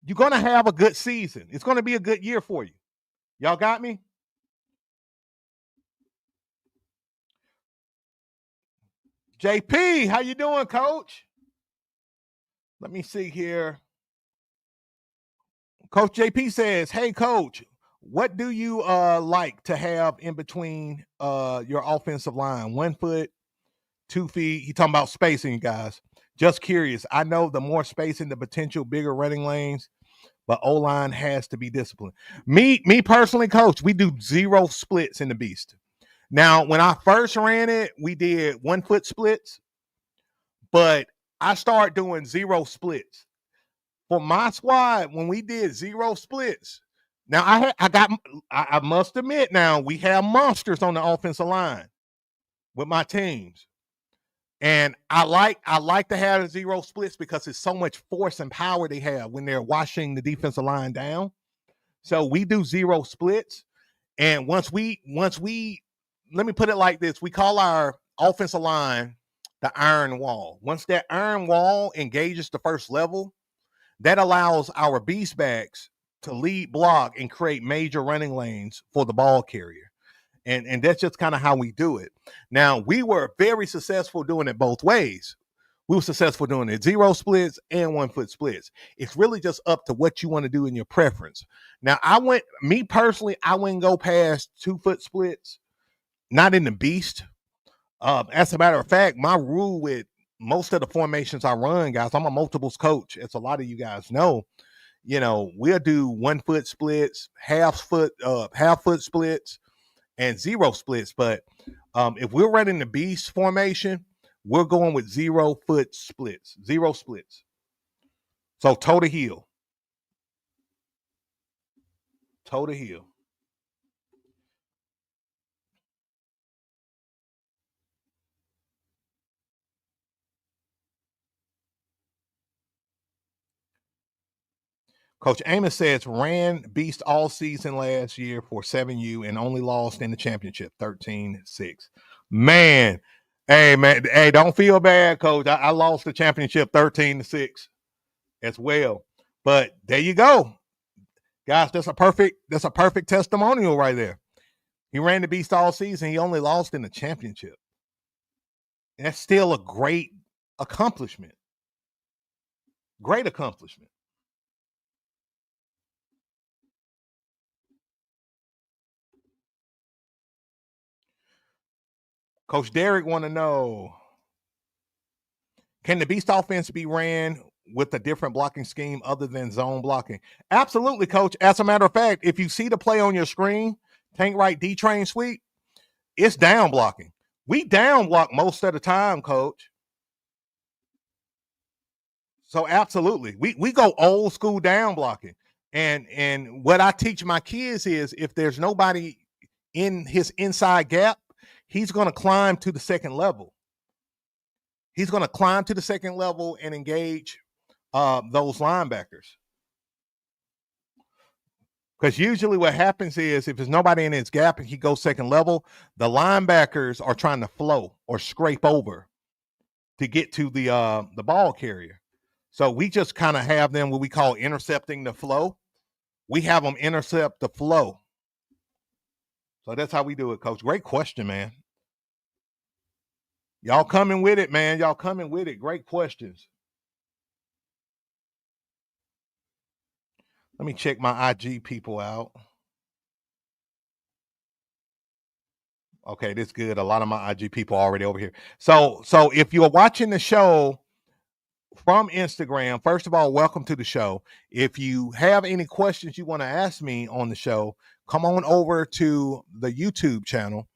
you're going to have a good season. It's going to be a good year for you. Y'all got me? JP, how you doing, Coach? Let me see here. Coach JP says, hey, Coach, What do you like to have in between your offensive line? 1 foot, 2 feet. He talking about spacing, you guys. Just curious. I know the more spacing, the potential bigger running lanes, but O-line has to be disciplined. Me personally, coach, we do 0 splits in the beast. Now, when I first ran it, we did 1 foot splits, but I started doing 0 splits. For my squad, when we did 0 splits, now I must admit now we have monsters on the offensive line with my teams. And I like to have 0 splits because it's so much force and power they have when they're washing the defensive line down. So we do 0 splits. And once we let me put it like this, we call our offensive line the iron wall. Once that iron wall engages the first level, that allows our beast backs to lead block and create major running lanes for the ball carrier. And that's just kind of how we do it. Now, we were very successful doing it both ways. We were successful doing it 0 splits and 1 foot splits. It's really just up to what you want to do in your preference. Now, me personally, I wouldn't go past 2 foot splits, not in the beast. As a matter of fact, my rule with most of the formations I run, guys, I'm a multiples coach, as a lot of you guys know. We'll do 1 foot splits, half foot splits, and 0 splits. But if we're running the beast formation, we're going with 0 foot splits, 0 splits. So toe to heel. Toe to heel. Coach Amos says ran beast all season last year for 7U and only lost in the championship 13-6. Man, hey, don't feel bad, coach. I lost the championship 13-6 as well. But there you go. Guys, that's a perfect testimonial right there. He ran the beast all season. He only lost in the championship. And that's still a great accomplishment. Great accomplishment. Coach Derek want to know, can the beast offense be ran with a different blocking scheme other than zone blocking? Absolutely, coach. As a matter of fact, if you see the play on your screen, tank right D-train sweep, it's down blocking. We down block most of the time, coach. So absolutely. We go old school down blocking. And what I teach my kids is if there's nobody in his inside gap, he's going to climb to the second level. He's going to climb to the second level and engage those linebackers. Because usually what happens is if there's nobody in his gap and he goes second level, the linebackers are trying to flow or scrape over to get to the ball carrier. So we just kind of have them what we call intercepting the flow. We have them intercept the flow. So that's how we do it, coach. Great question, man. Y'all coming with it, man. Y'all coming with it. Great questions. Let me check my IG people out. Okay, this is good. A lot of my IG people are already over here. So if you're watching the show from Instagram, first of all, welcome to the show. If you have any questions you want to ask me on the show, come on over to the YouTube channel.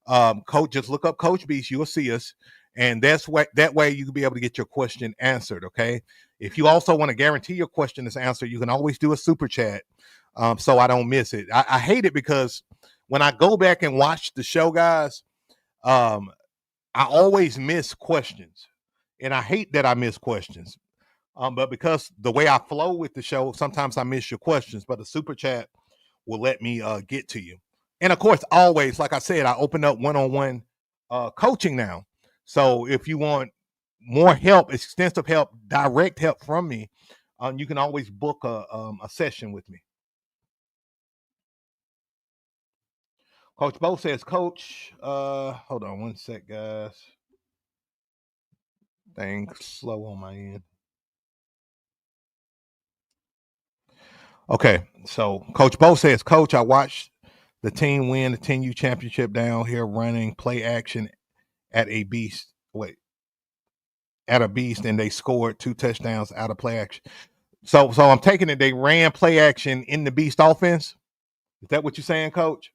Coach, just look up Coach Beast, you'll see us. And that way you can be able to get your question answered. Okay. If you also want to guarantee your question is answered, you can always do a super chat. So I don't miss it. I hate it because when I go back and watch the show, guys, I always miss questions. And I hate that I miss questions. But because the way I flow with the show, sometimes I miss your questions, but the super chat will let me get to you. And of course, always, like I said, I open up one-on-one coaching now. So if you want more help, extensive help, direct help from me, you can always book a session with me. Coach Bo says, Coach, hold on one sec, guys. Things slow on my end. Okay, so Coach Bo says, Coach, I watched the team win the 10U championship down here running play action at a beast. Wait, at a beast, and they scored 2 touchdowns out of play action. So I'm taking it they ran play action in the beast offense. Is that what you're saying, Coach?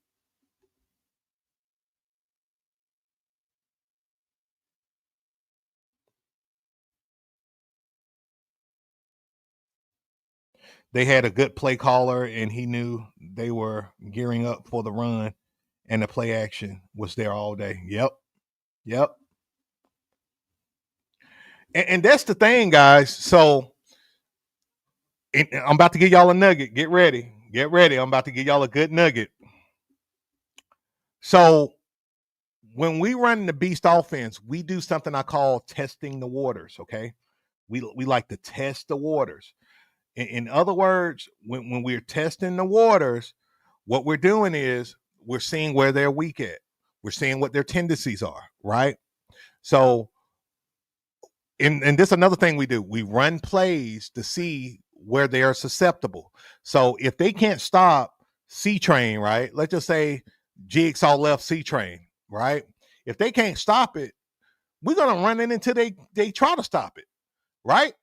They had a good play caller, and he knew they were gearing up for the run, and the play action was there all day. Yep. And that's the thing, guys. So I'm about to give y'all a nugget. Get ready. Get ready. I'm about to give y'all a good nugget. So when we run the beast offense, we do something I call testing the waters. Okay. We like to test the waters. In other words, when we're testing the waters, what we're doing is we're seeing where they're weak at. We're seeing what their tendencies are, right? So, and this is another thing we do. We run plays to see where they are susceptible. So if they can't stop C train, right? Let's just say Jigsaw left C train, right? If they can't stop it, we're gonna run it until they try to stop it, right?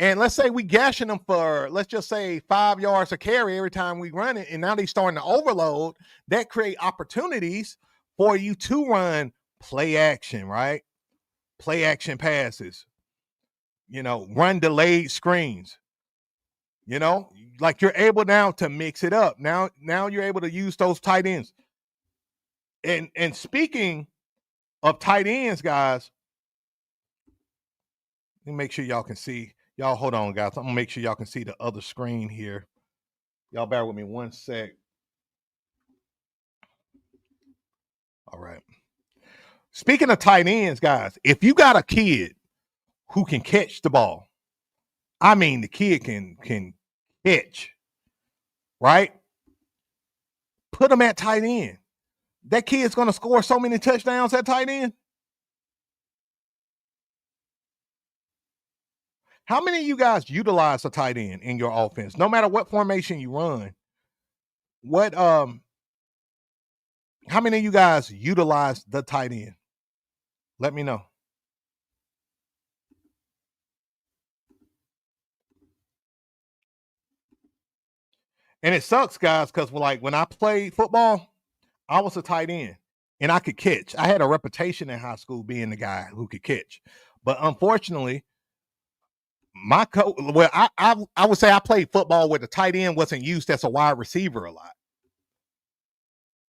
And let's say we gashing them for, let's just say 5 yards a carry every time we run it, and now they starting to overload. That create opportunities for you to run play action, right? Play action passes, run delayed screens, like you're able now to mix it up. Now you're able to use those tight ends. And speaking of tight ends, guys, let me make sure y'all can see. Y'all hold on, guys. I'm gonna make sure y'all can see the other screen here. Y'all bear with me one sec. All right. Speaking of tight ends, guys, if you got a kid who can catch the ball, I mean the kid can catch, right? Put him at tight end. That kid's gonna score so many touchdowns at tight end. How many of you guys utilize a tight end in your offense? No matter what formation you run, what how many of you guys utilize the tight end? Let me know. And it sucks, guys, because like when I played football, I was a tight end and I could catch. I had a reputation in high school being the guy who could catch. But unfortunately, my coach, well, I would say I played football where the tight end wasn't used as a wide receiver a lot,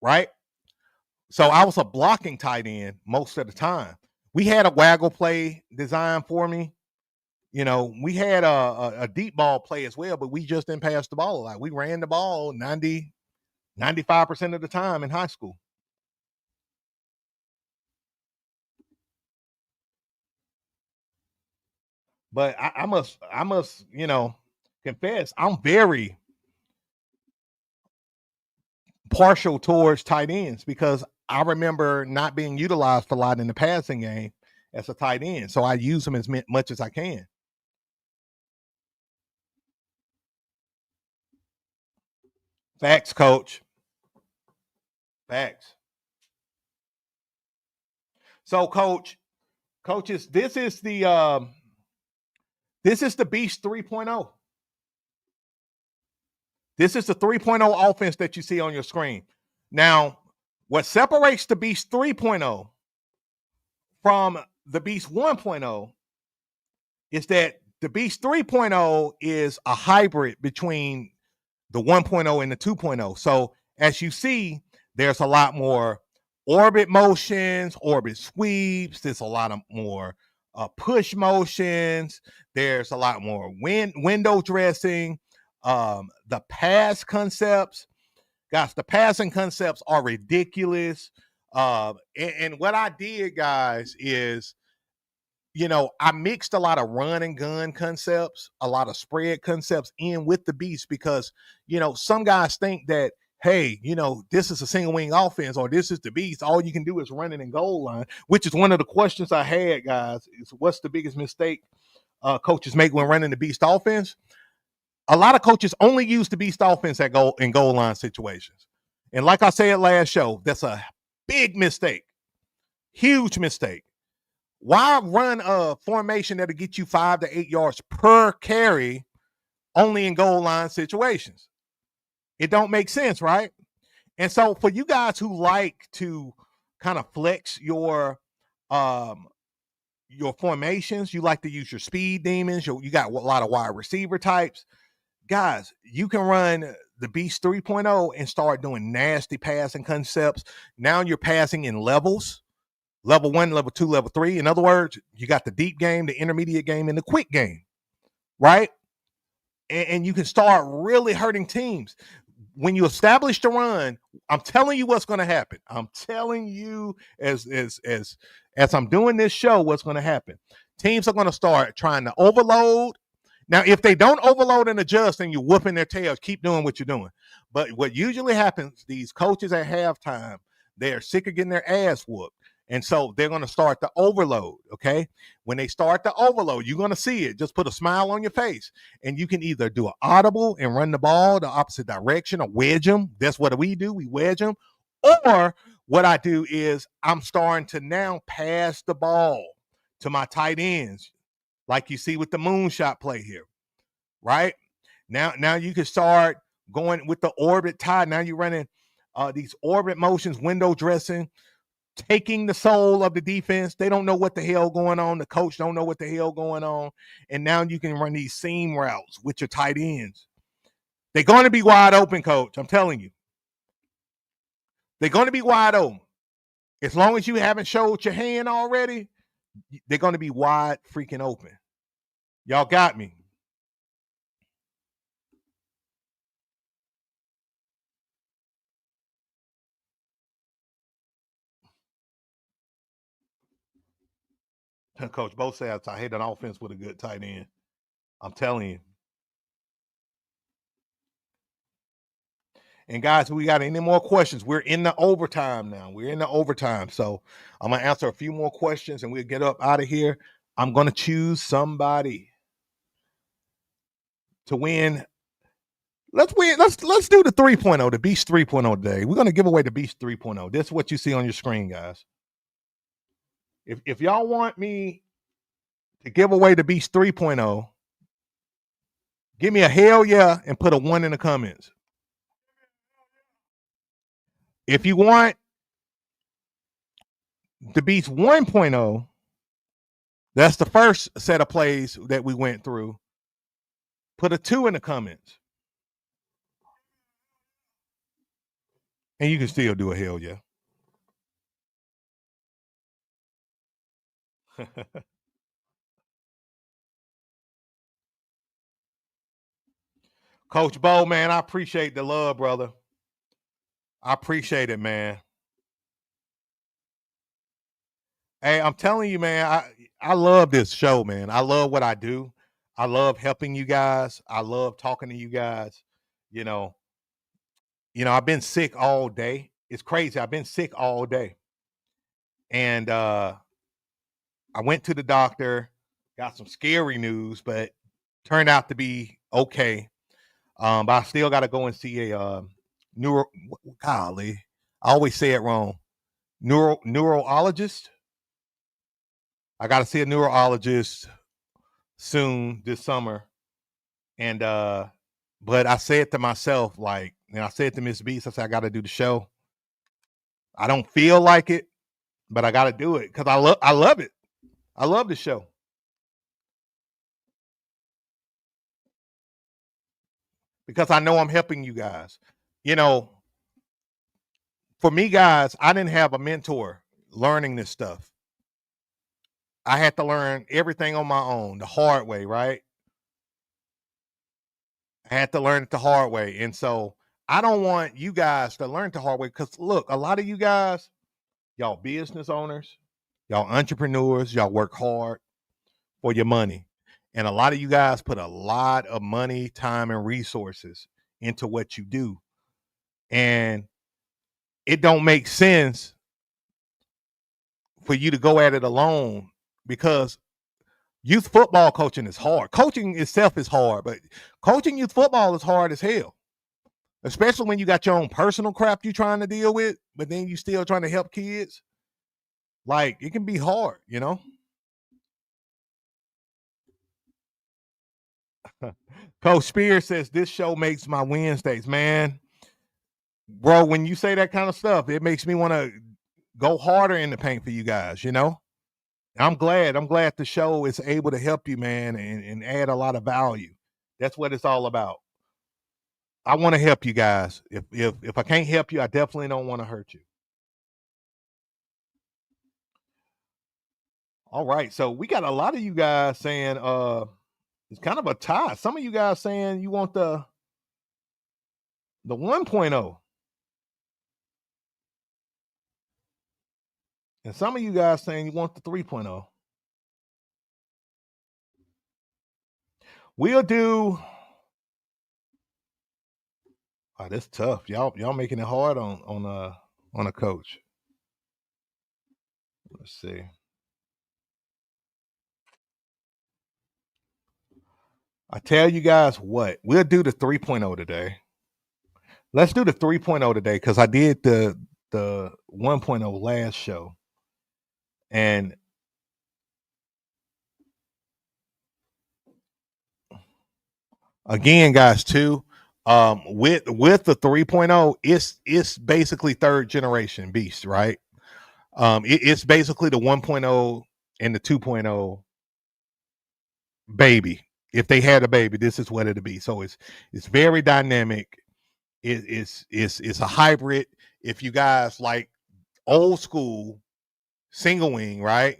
right? So I was a blocking tight end most of the time. We had a waggle play designed for me. We had a deep ball play as well, but we just didn't pass the ball a lot. We ran the ball 95% of the time in high school. But I must, confess, I'm very partial towards tight ends because I remember not being utilized a lot in the passing game as a tight end. So I use them as much as I can. Facts, coach. Facts. So, coaches, this is the Beast 3.0. This is the 3.0 offense that you see on your screen. Now, what separates the Beast 3.0 from the Beast 1.0 is that the Beast 3.0 is a hybrid between the 1.0 and the 2.0. So as you see, there's a lot more orbit motions, orbit sweeps. There's a lot of more push motions. There's a lot more window dressing. The pass concepts, guys, the passing concepts are ridiculous. And what I did, guys, is I mixed a lot of run and gun concepts, a lot of spread concepts in with the beast because, some guys think that, hey, this is a single wing offense or this is the beast. All you can do is run it in goal line, which is one of the questions I had, guys, is what's the biggest mistake coaches make when running the beast offense? A lot of coaches only use the beast offense at goal line situations. And like I said last show, that's a big mistake. Huge mistake. Why run a formation that'll get you 5 to 8 yards per carry only in goal line situations? It don't make sense, right? And so for you guys who like to kind of flex your formations, you like to use your speed demons, you got a lot of wide receiver types. Guys, you can run the Beast 3.0 and start doing nasty passing concepts. Now you're passing in levels. Level 1, level 2, level 3. In other words, you got the deep game, the intermediate game, and the quick game, right? And you can start really hurting teams. When you establish the run, I'm telling you what's going to happen. I'm telling you as I'm doing this show, what's going to happen. Teams are going to start trying to overload. Now, if they don't overload and adjust and you're whooping their tails, keep doing what you're doing. But what usually happens, these coaches at halftime, they're sick of getting their ass whooped. And so they're going to start to overload, okay? When they start to overload, you're going to see it. Just put a smile on your face. And you can either do an audible and run the ball the opposite direction or wedge them. That's what we do. We wedge them. Or what I do is I'm starting to now pass the ball to my tight ends, like you see with the moonshot play here, right? Now you can start going with the orbit tie. Now you're running these orbit motions, window dressing, taking the soul of the defense. They don't know what the hell going on. The coach don't know what the hell going on. And now you can run these seam routes with your tight ends. They're going to be wide open, coach. I'm telling you. They're going to be wide open. As long as you haven't showed your hand already, they're going to be wide freaking open. Y'all got me. Coach, both sides, I hate an offense with a good tight end. I'm telling you. And guys, we got any more questions? We're in the overtime now. We're in the overtime. So I'm going to answer a few more questions and we'll get up out of here. I'm going to choose somebody to win. Let's win. Let's do the 3.0, the Beast 3.0 today. We're going to give away the Beast 3.0. This is what you see on your screen, guys. If y'all want me to give away the Beast 3.0, give me a hell yeah and put a 1 in the comments. If you want the Beast 1.0, that's the first set of plays that we went through. Put a 2 in the comments. And you can still do a hell yeah. Coach Bo, man, I appreciate the love, brother. I appreciate it, man. Hey, I'm telling you, man, I love this show, man. I love what I do. I love helping you guys. I love talking to you guys. You know, I've been sick all day. It's crazy. I've been sick all day. And I went to the doctor, got some scary news, but turned out to be okay. But I still got to go and see a golly, I always say it wrong. Neurologist. I got to see a neurologist soon this summer. And but I said to myself, like, and I said to Miss Beast, I said, I got to do the show. I don't feel like it, but I got to do it because I love it. I love the show. Because I know I'm helping you guys. You know, for me, guys, I didn't have a mentor learning this stuff. I had to learn everything on my own, the hard way, right? I had to learn it the hard way. And so I don't want you guys to learn the hard way because, look, a lot of you guys, y'all business owners, y'all entrepreneurs, y'all work hard for your money. And a lot of you guys put a lot of money, time, and resources into what you do. And it don't make sense for you to go at it alone because Youth football coaching is hard. Coaching itself is hard, but coaching youth football is hard as hell. Especially when you got your own personal crap you're trying to deal with, but then you still trying to help kids. Like, it can be hard, you know? Coach Spears says, this show makes my Wednesdays. Man, bro, when you say that kind of stuff, it makes me want to go harder in the paint for you guys, you know? I'm glad the show is able to help you, man, and add a lot of value. That's what it's all about. I want to help you guys. If I can't help you, I definitely don't want to hurt you. All right. So we got a lot of you guys saying it's kind of a tie. Some of you guys saying you want the 1.0. And some of you guys saying you want the 3.0. We'll do. Oh, that's tough. Y'all making it hard on a coach. Let's see. I tell you guys what, we'll do the 3.0 today. Let's do the 3.0 today because I did the 1.0 last show. And again, guys, too, with the 3.0, it's basically third generation beast, right? It's basically the 1.0 and the 2.0 baby. If they had a baby, this is what it'd be. So it's very dynamic. It's a hybrid. If you guys like old school single wing, right?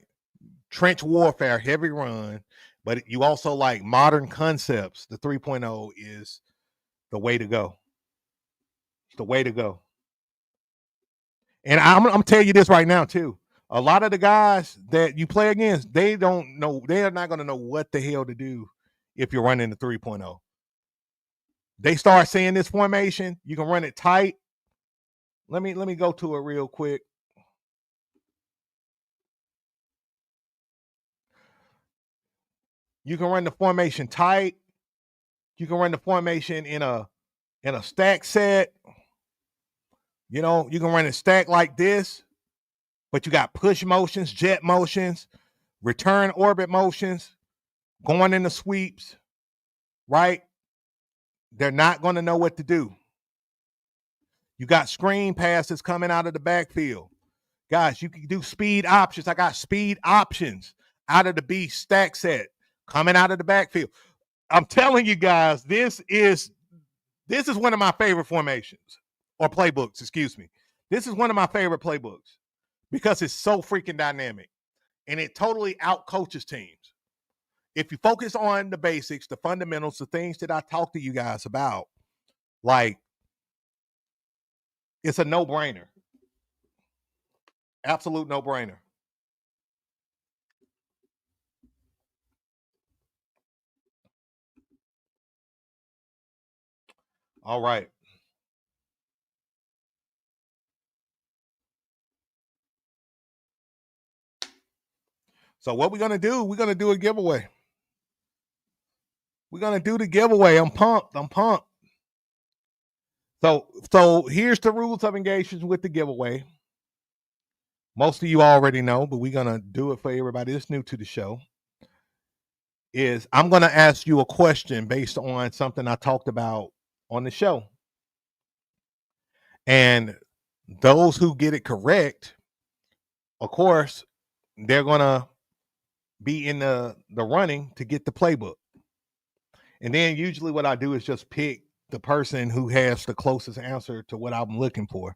Trench warfare, heavy run, but you also like modern concepts, the 3.0 is the way to go. It's the way to go. And I'm telling you this right now too. A lot of the guys that you play against, they don't know. They are not going to know what the hell to do if you're running the 3.0. They start seeing this formation. You can run it tight. Let me go to it real quick. You can run the formation tight. You can run the formation in a stack set. You know, you can run it stack like this, but you got push motions, jet motions, return orbit motions, going into sweeps, right? They're not going to know what to do. You got screen passes coming out of the backfield. Guys, you can do speed options. I got speed options out of the B stack set coming out of the backfield. I'm telling you guys, this is one of my favorite formations or playbooks, excuse me. This is one of my favorite playbooks because it's so freaking dynamic and it totally outcoaches teams. If you focus on the basics, the fundamentals, the things that I talk to you guys about, like, it's a no-brainer. Absolute no-brainer. All right. So what we're going to do, we're going to do a giveaway. We're going to do the giveaway. I'm pumped. So here's the rules of engagement with the giveaway. Most of you already know, but we're going to do it for everybody that's new to the show. Is I'm going to ask you a question based on something I talked about on the show. And those who get it correct, of course, they're going to be in the running to get the playbook. And then usually what I do is just pick the person who has the closest answer to what I'm looking for.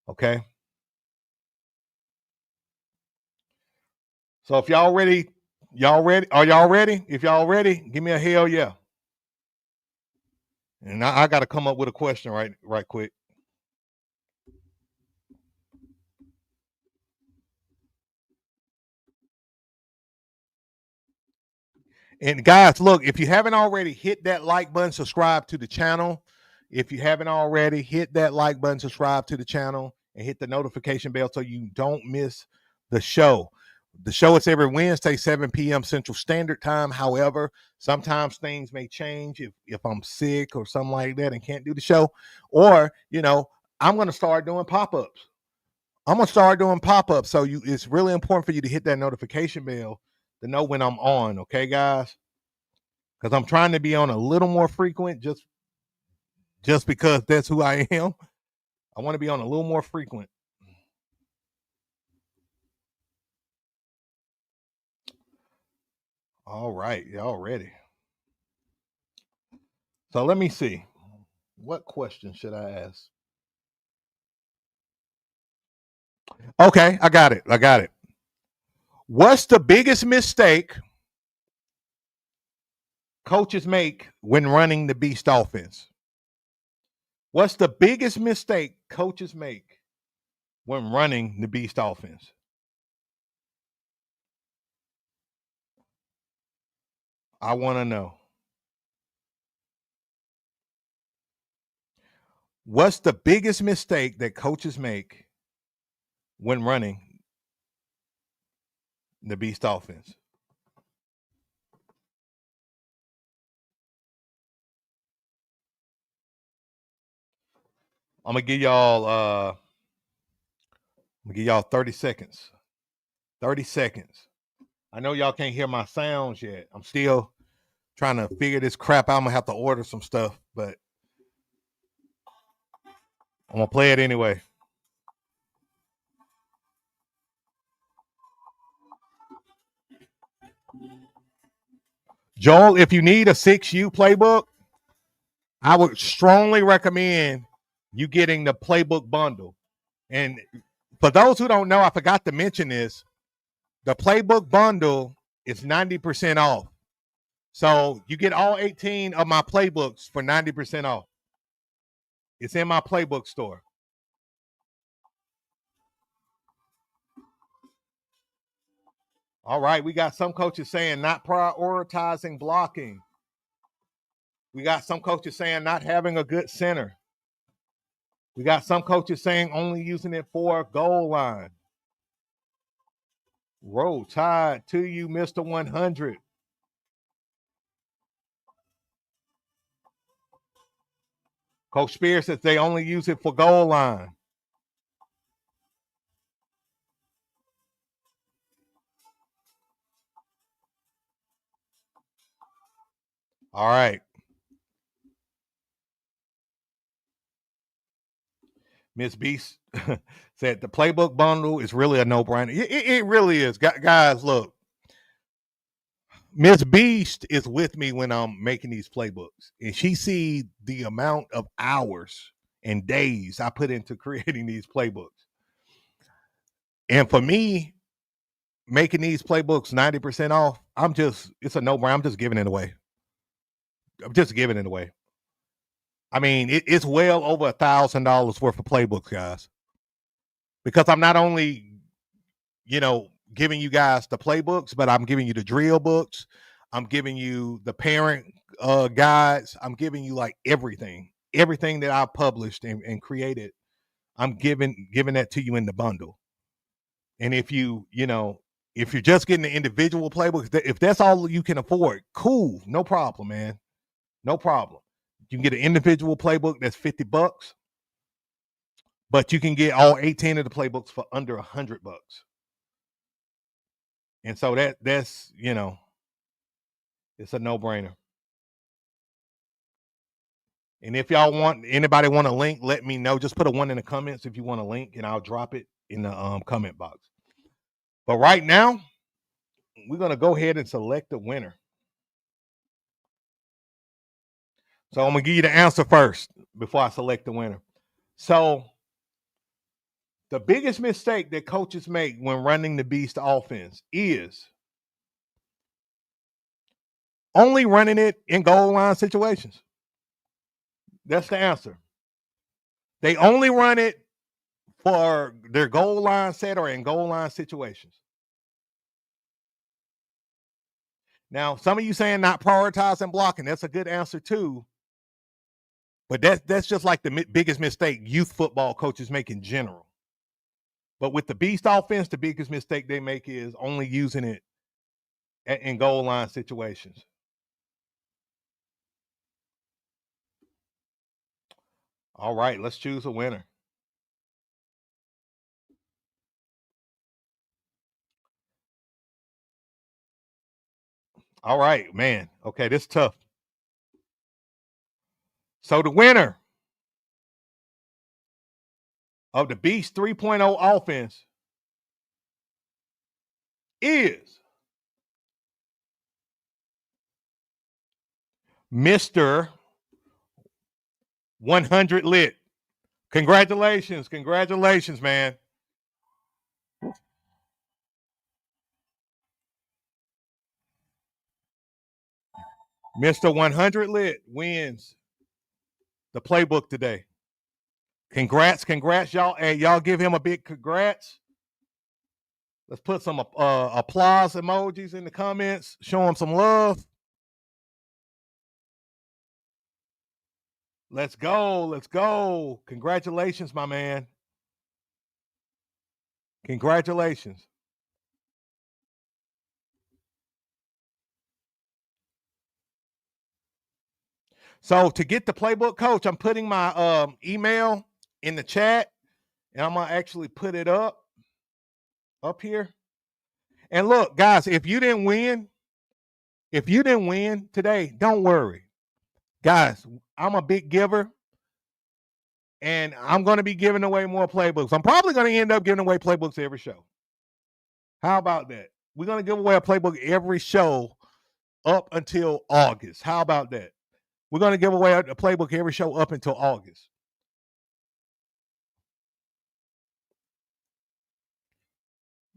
Okay. So if y'all ready? Are y'all ready? If y'all ready, give me a hell yeah. And I got to come up with a question right quick. And guys, look, if you haven't already, hit that like button, subscribe to the channel. If you haven't already, hit that like button, subscribe to the channel, and hit the notification bell so you don't miss the show. The show is every Wednesday, 7 p.m. Central Standard Time. However, sometimes things may change if I'm sick or something like that and can't do the show. Or, I'm going to start doing pop-ups. So it's really important for you to hit that notification bell to know when I'm on, okay, guys? Because I'm trying to be on a little more frequent just because that's who I am. I want to be on a little more frequent. All right, y'all ready? So let me see. What question should I ask? Okay, I got it. What's the biggest mistake coaches make when running the Beast offense? What's the biggest mistake coaches make when running the Beast offense? I want to know. What's the biggest mistake that coaches make when running the Beast offense? I'm gonna give y'all 30 seconds. 30 seconds. I know y'all can't hear my sounds yet. I'm still trying to figure this crap out. I'm gonna have to order some stuff, but I'm gonna play it anyway. Joel, if you need a 6U playbook, I would strongly recommend you getting the playbook bundle. And for those who don't know, I forgot to mention this. The playbook bundle is 90% off. So you get all 18 of my playbooks for 90% off. It's in my playbook store. All right, we got some coaches saying not prioritizing blocking. We got some coaches saying not having a good center. We got some coaches saying only using it for goal line. Roll Tide to you, Mr. 100. Coach Spears says they only use it for goal line. All right. Miss Beast said the playbook bundle is really a no-brainer. It really is. Guys, look. Miss Beast is with me when I'm making these playbooks, and she sees the amount of hours and days I put into creating these playbooks. And for me, making these playbooks 90% off, it's a no-brainer. I'm just giving it away. I mean, it's well over $1,000 worth of playbooks, guys. Because I'm not only, giving you guys the playbooks, but I'm giving you the drill books. I'm giving you the parent guides. I'm giving you like everything that I published and created. I'm giving that to you in the bundle. And if if you're just getting the individual playbooks, if that's all you can afford, cool, no problem, man, no problem. You can get an individual playbook that's $50, but you can get all 18 of the playbooks for under $100. And so that's it's a no-brainer. And if anybody want a link, let me know. Just put a 1 in the comments if you want a link, and I'll drop it in the comment box. But right now, we're gonna go ahead and select the winner. So I'm gonna give you the answer first before I select the winner. So the biggest mistake that coaches make when running the Beast offense is only running it in goal line situations. That's the answer. They only run it for their goal line set or in goal line situations. Now, some of you saying not prioritizing blocking, that's a good answer too. But that's just like the biggest mistake youth football coaches make in general. But with the beast offense, the biggest mistake they make is only using it in goal line situations. All right, let's choose a winner. All right, man. Okay, this is tough. So the winner of the Beast 3.0 offense is Mr. 100 Lit. Congratulations. Congratulations, man. Mr. 100 Lit wins the playbook today. Congrats, y'all. Hey, y'all give him a big congrats. Let's put some applause emojis in the comments. Show him some love. Let's go. Let's go. Congratulations, my man. Congratulations. So to get the playbook, coach, I'm putting my email in the chat, and I'm gonna actually put it up here. And look, guys, if you didn't win today, don't worry. Guys, I'm a big giver, and I'm going to be giving away more playbooks. I'm probably going to end up giving away playbooks every show. How about that? We're going to give away a playbook every show up until August. How about that? We're going to give away a playbook every show up until August.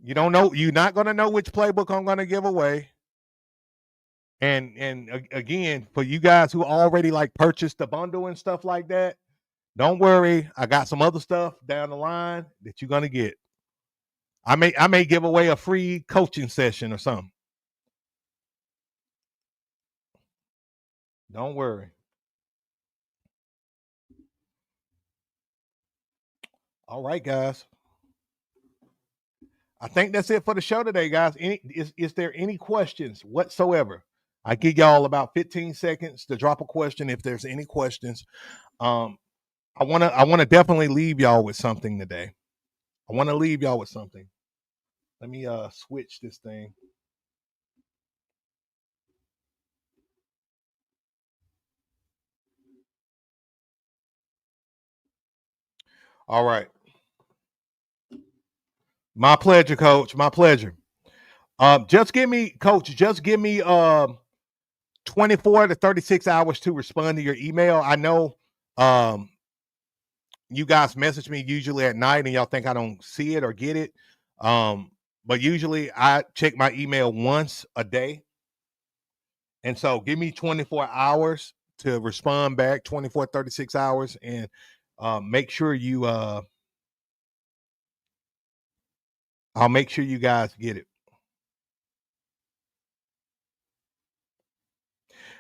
You don't know. You're not going to know which playbook I'm going to give away. And again, for you guys who already like purchased the bundle and stuff like that, don't worry. I got some other stuff down the line that you're going to get. I may give away a free coaching session or something. Don't worry. All right, guys. I think that's it for the show today, guys. Is there any questions whatsoever? I give y'all about 15 seconds to drop a question if there's any questions. I wanna definitely leave y'all with something today. I want to leave y'all with something. Let me switch this thing. All right. My pleasure, coach. My pleasure. Just give me, coach, 24 to 36 hours to respond to your email. I know you guys message me usually at night and y'all think I don't see it or get it. But usually I check my email once a day. And so give me 24 hours to respond back, 24, 36 hours, and make sure you I'll make sure you guys get it.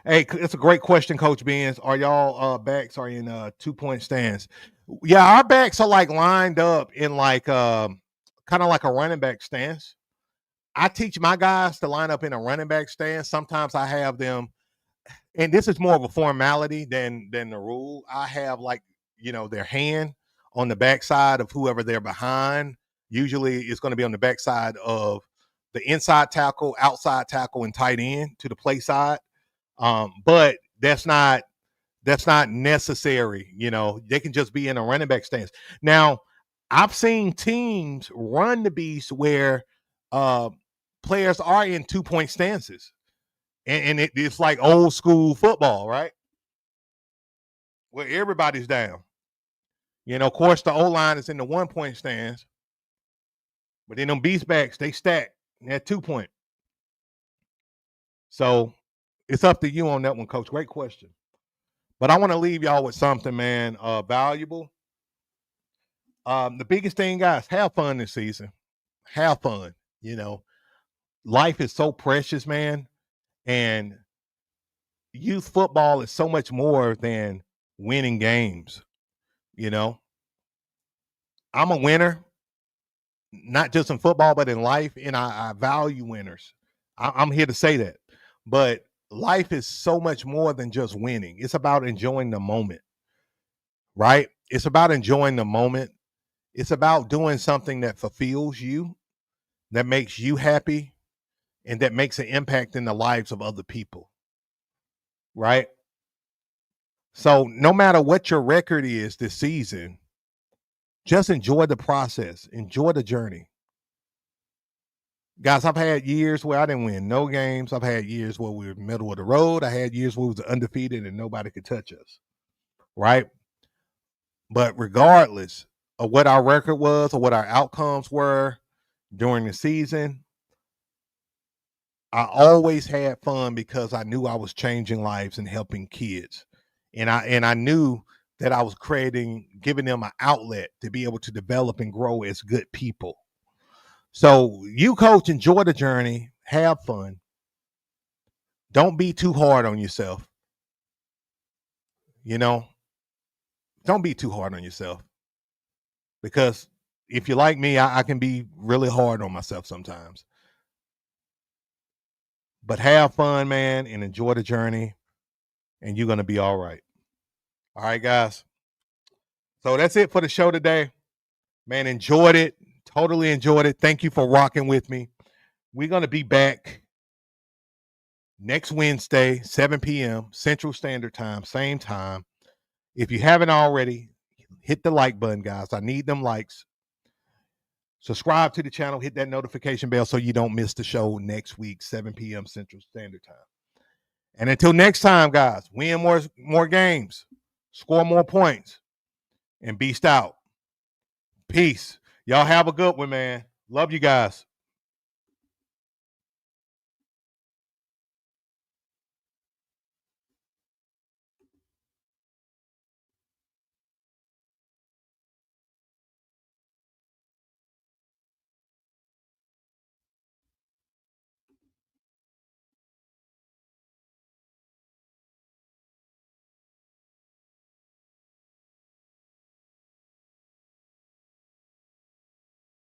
Hey, it's a great question, Coach Benz. Are y'all backs are in 2-point stands? Yeah, our backs are like lined up in like kind of like a running back stance. I teach my guys to line up in a running back stance. Sometimes I have them, and this is more of a formality than the rule. I have like their hand on the backside of whoever they're behind. Usually, it's going to be on the backside of the inside tackle, outside tackle, and tight end to the play side. But that's not necessary. They can just be in a running back stance. Now, I've seen teams run the beast where players are in 2-point stances, and it's like old school football, right? Where everybody's down. Of course, the O line is in the 1-point stance, but then them beast backs they stack at 2-point. So it's up to you on that one, Coach. Great question. But I want to leave y'all with something, man, valuable. The biggest thing, guys, have fun this season. Have fun. Life is so precious, man. And youth football is so much more than winning games. I'm a winner. not just in football, but in life. And I value winners. I'm here to say that. But life is so much more than just winning. It's about enjoying the moment, right? It's about enjoying the moment. It's about doing something that fulfills you, that makes you happy, and that makes an impact in the lives of other people, right? So no matter what your record is this season, just enjoy the process, enjoy the journey. Guys, I've had years where I didn't win no games. I've had years where we were middle of the road. I had years where we was undefeated and nobody could touch us, right? But regardless of what our record was or what our outcomes were during the season, I always had fun because I knew I was changing lives and helping kids. And I knew that I was giving them an outlet to be able to develop and grow as good people. So you coach, enjoy the journey, have fun. Don't be too hard on yourself. You know, don't be too hard on yourself. Because if you're like me, I can be really hard on myself sometimes. But have fun, man, and enjoy the journey, and you're going to be all right. All right, guys. So that's it for the show today. Man, enjoyed it. Totally enjoyed it. Thank you for rocking with me. We're going to be back next Wednesday, 7 p.m. Central Standard Time, same time. If you haven't already, hit the like button, guys. I need them likes. Subscribe to the channel, hit that notification bell so you don't miss the show next week, 7 p.m. Central Standard Time. And until next time, guys, win more games, score more points, and beast out. Peace. Y'all have a good one, man. Love you guys.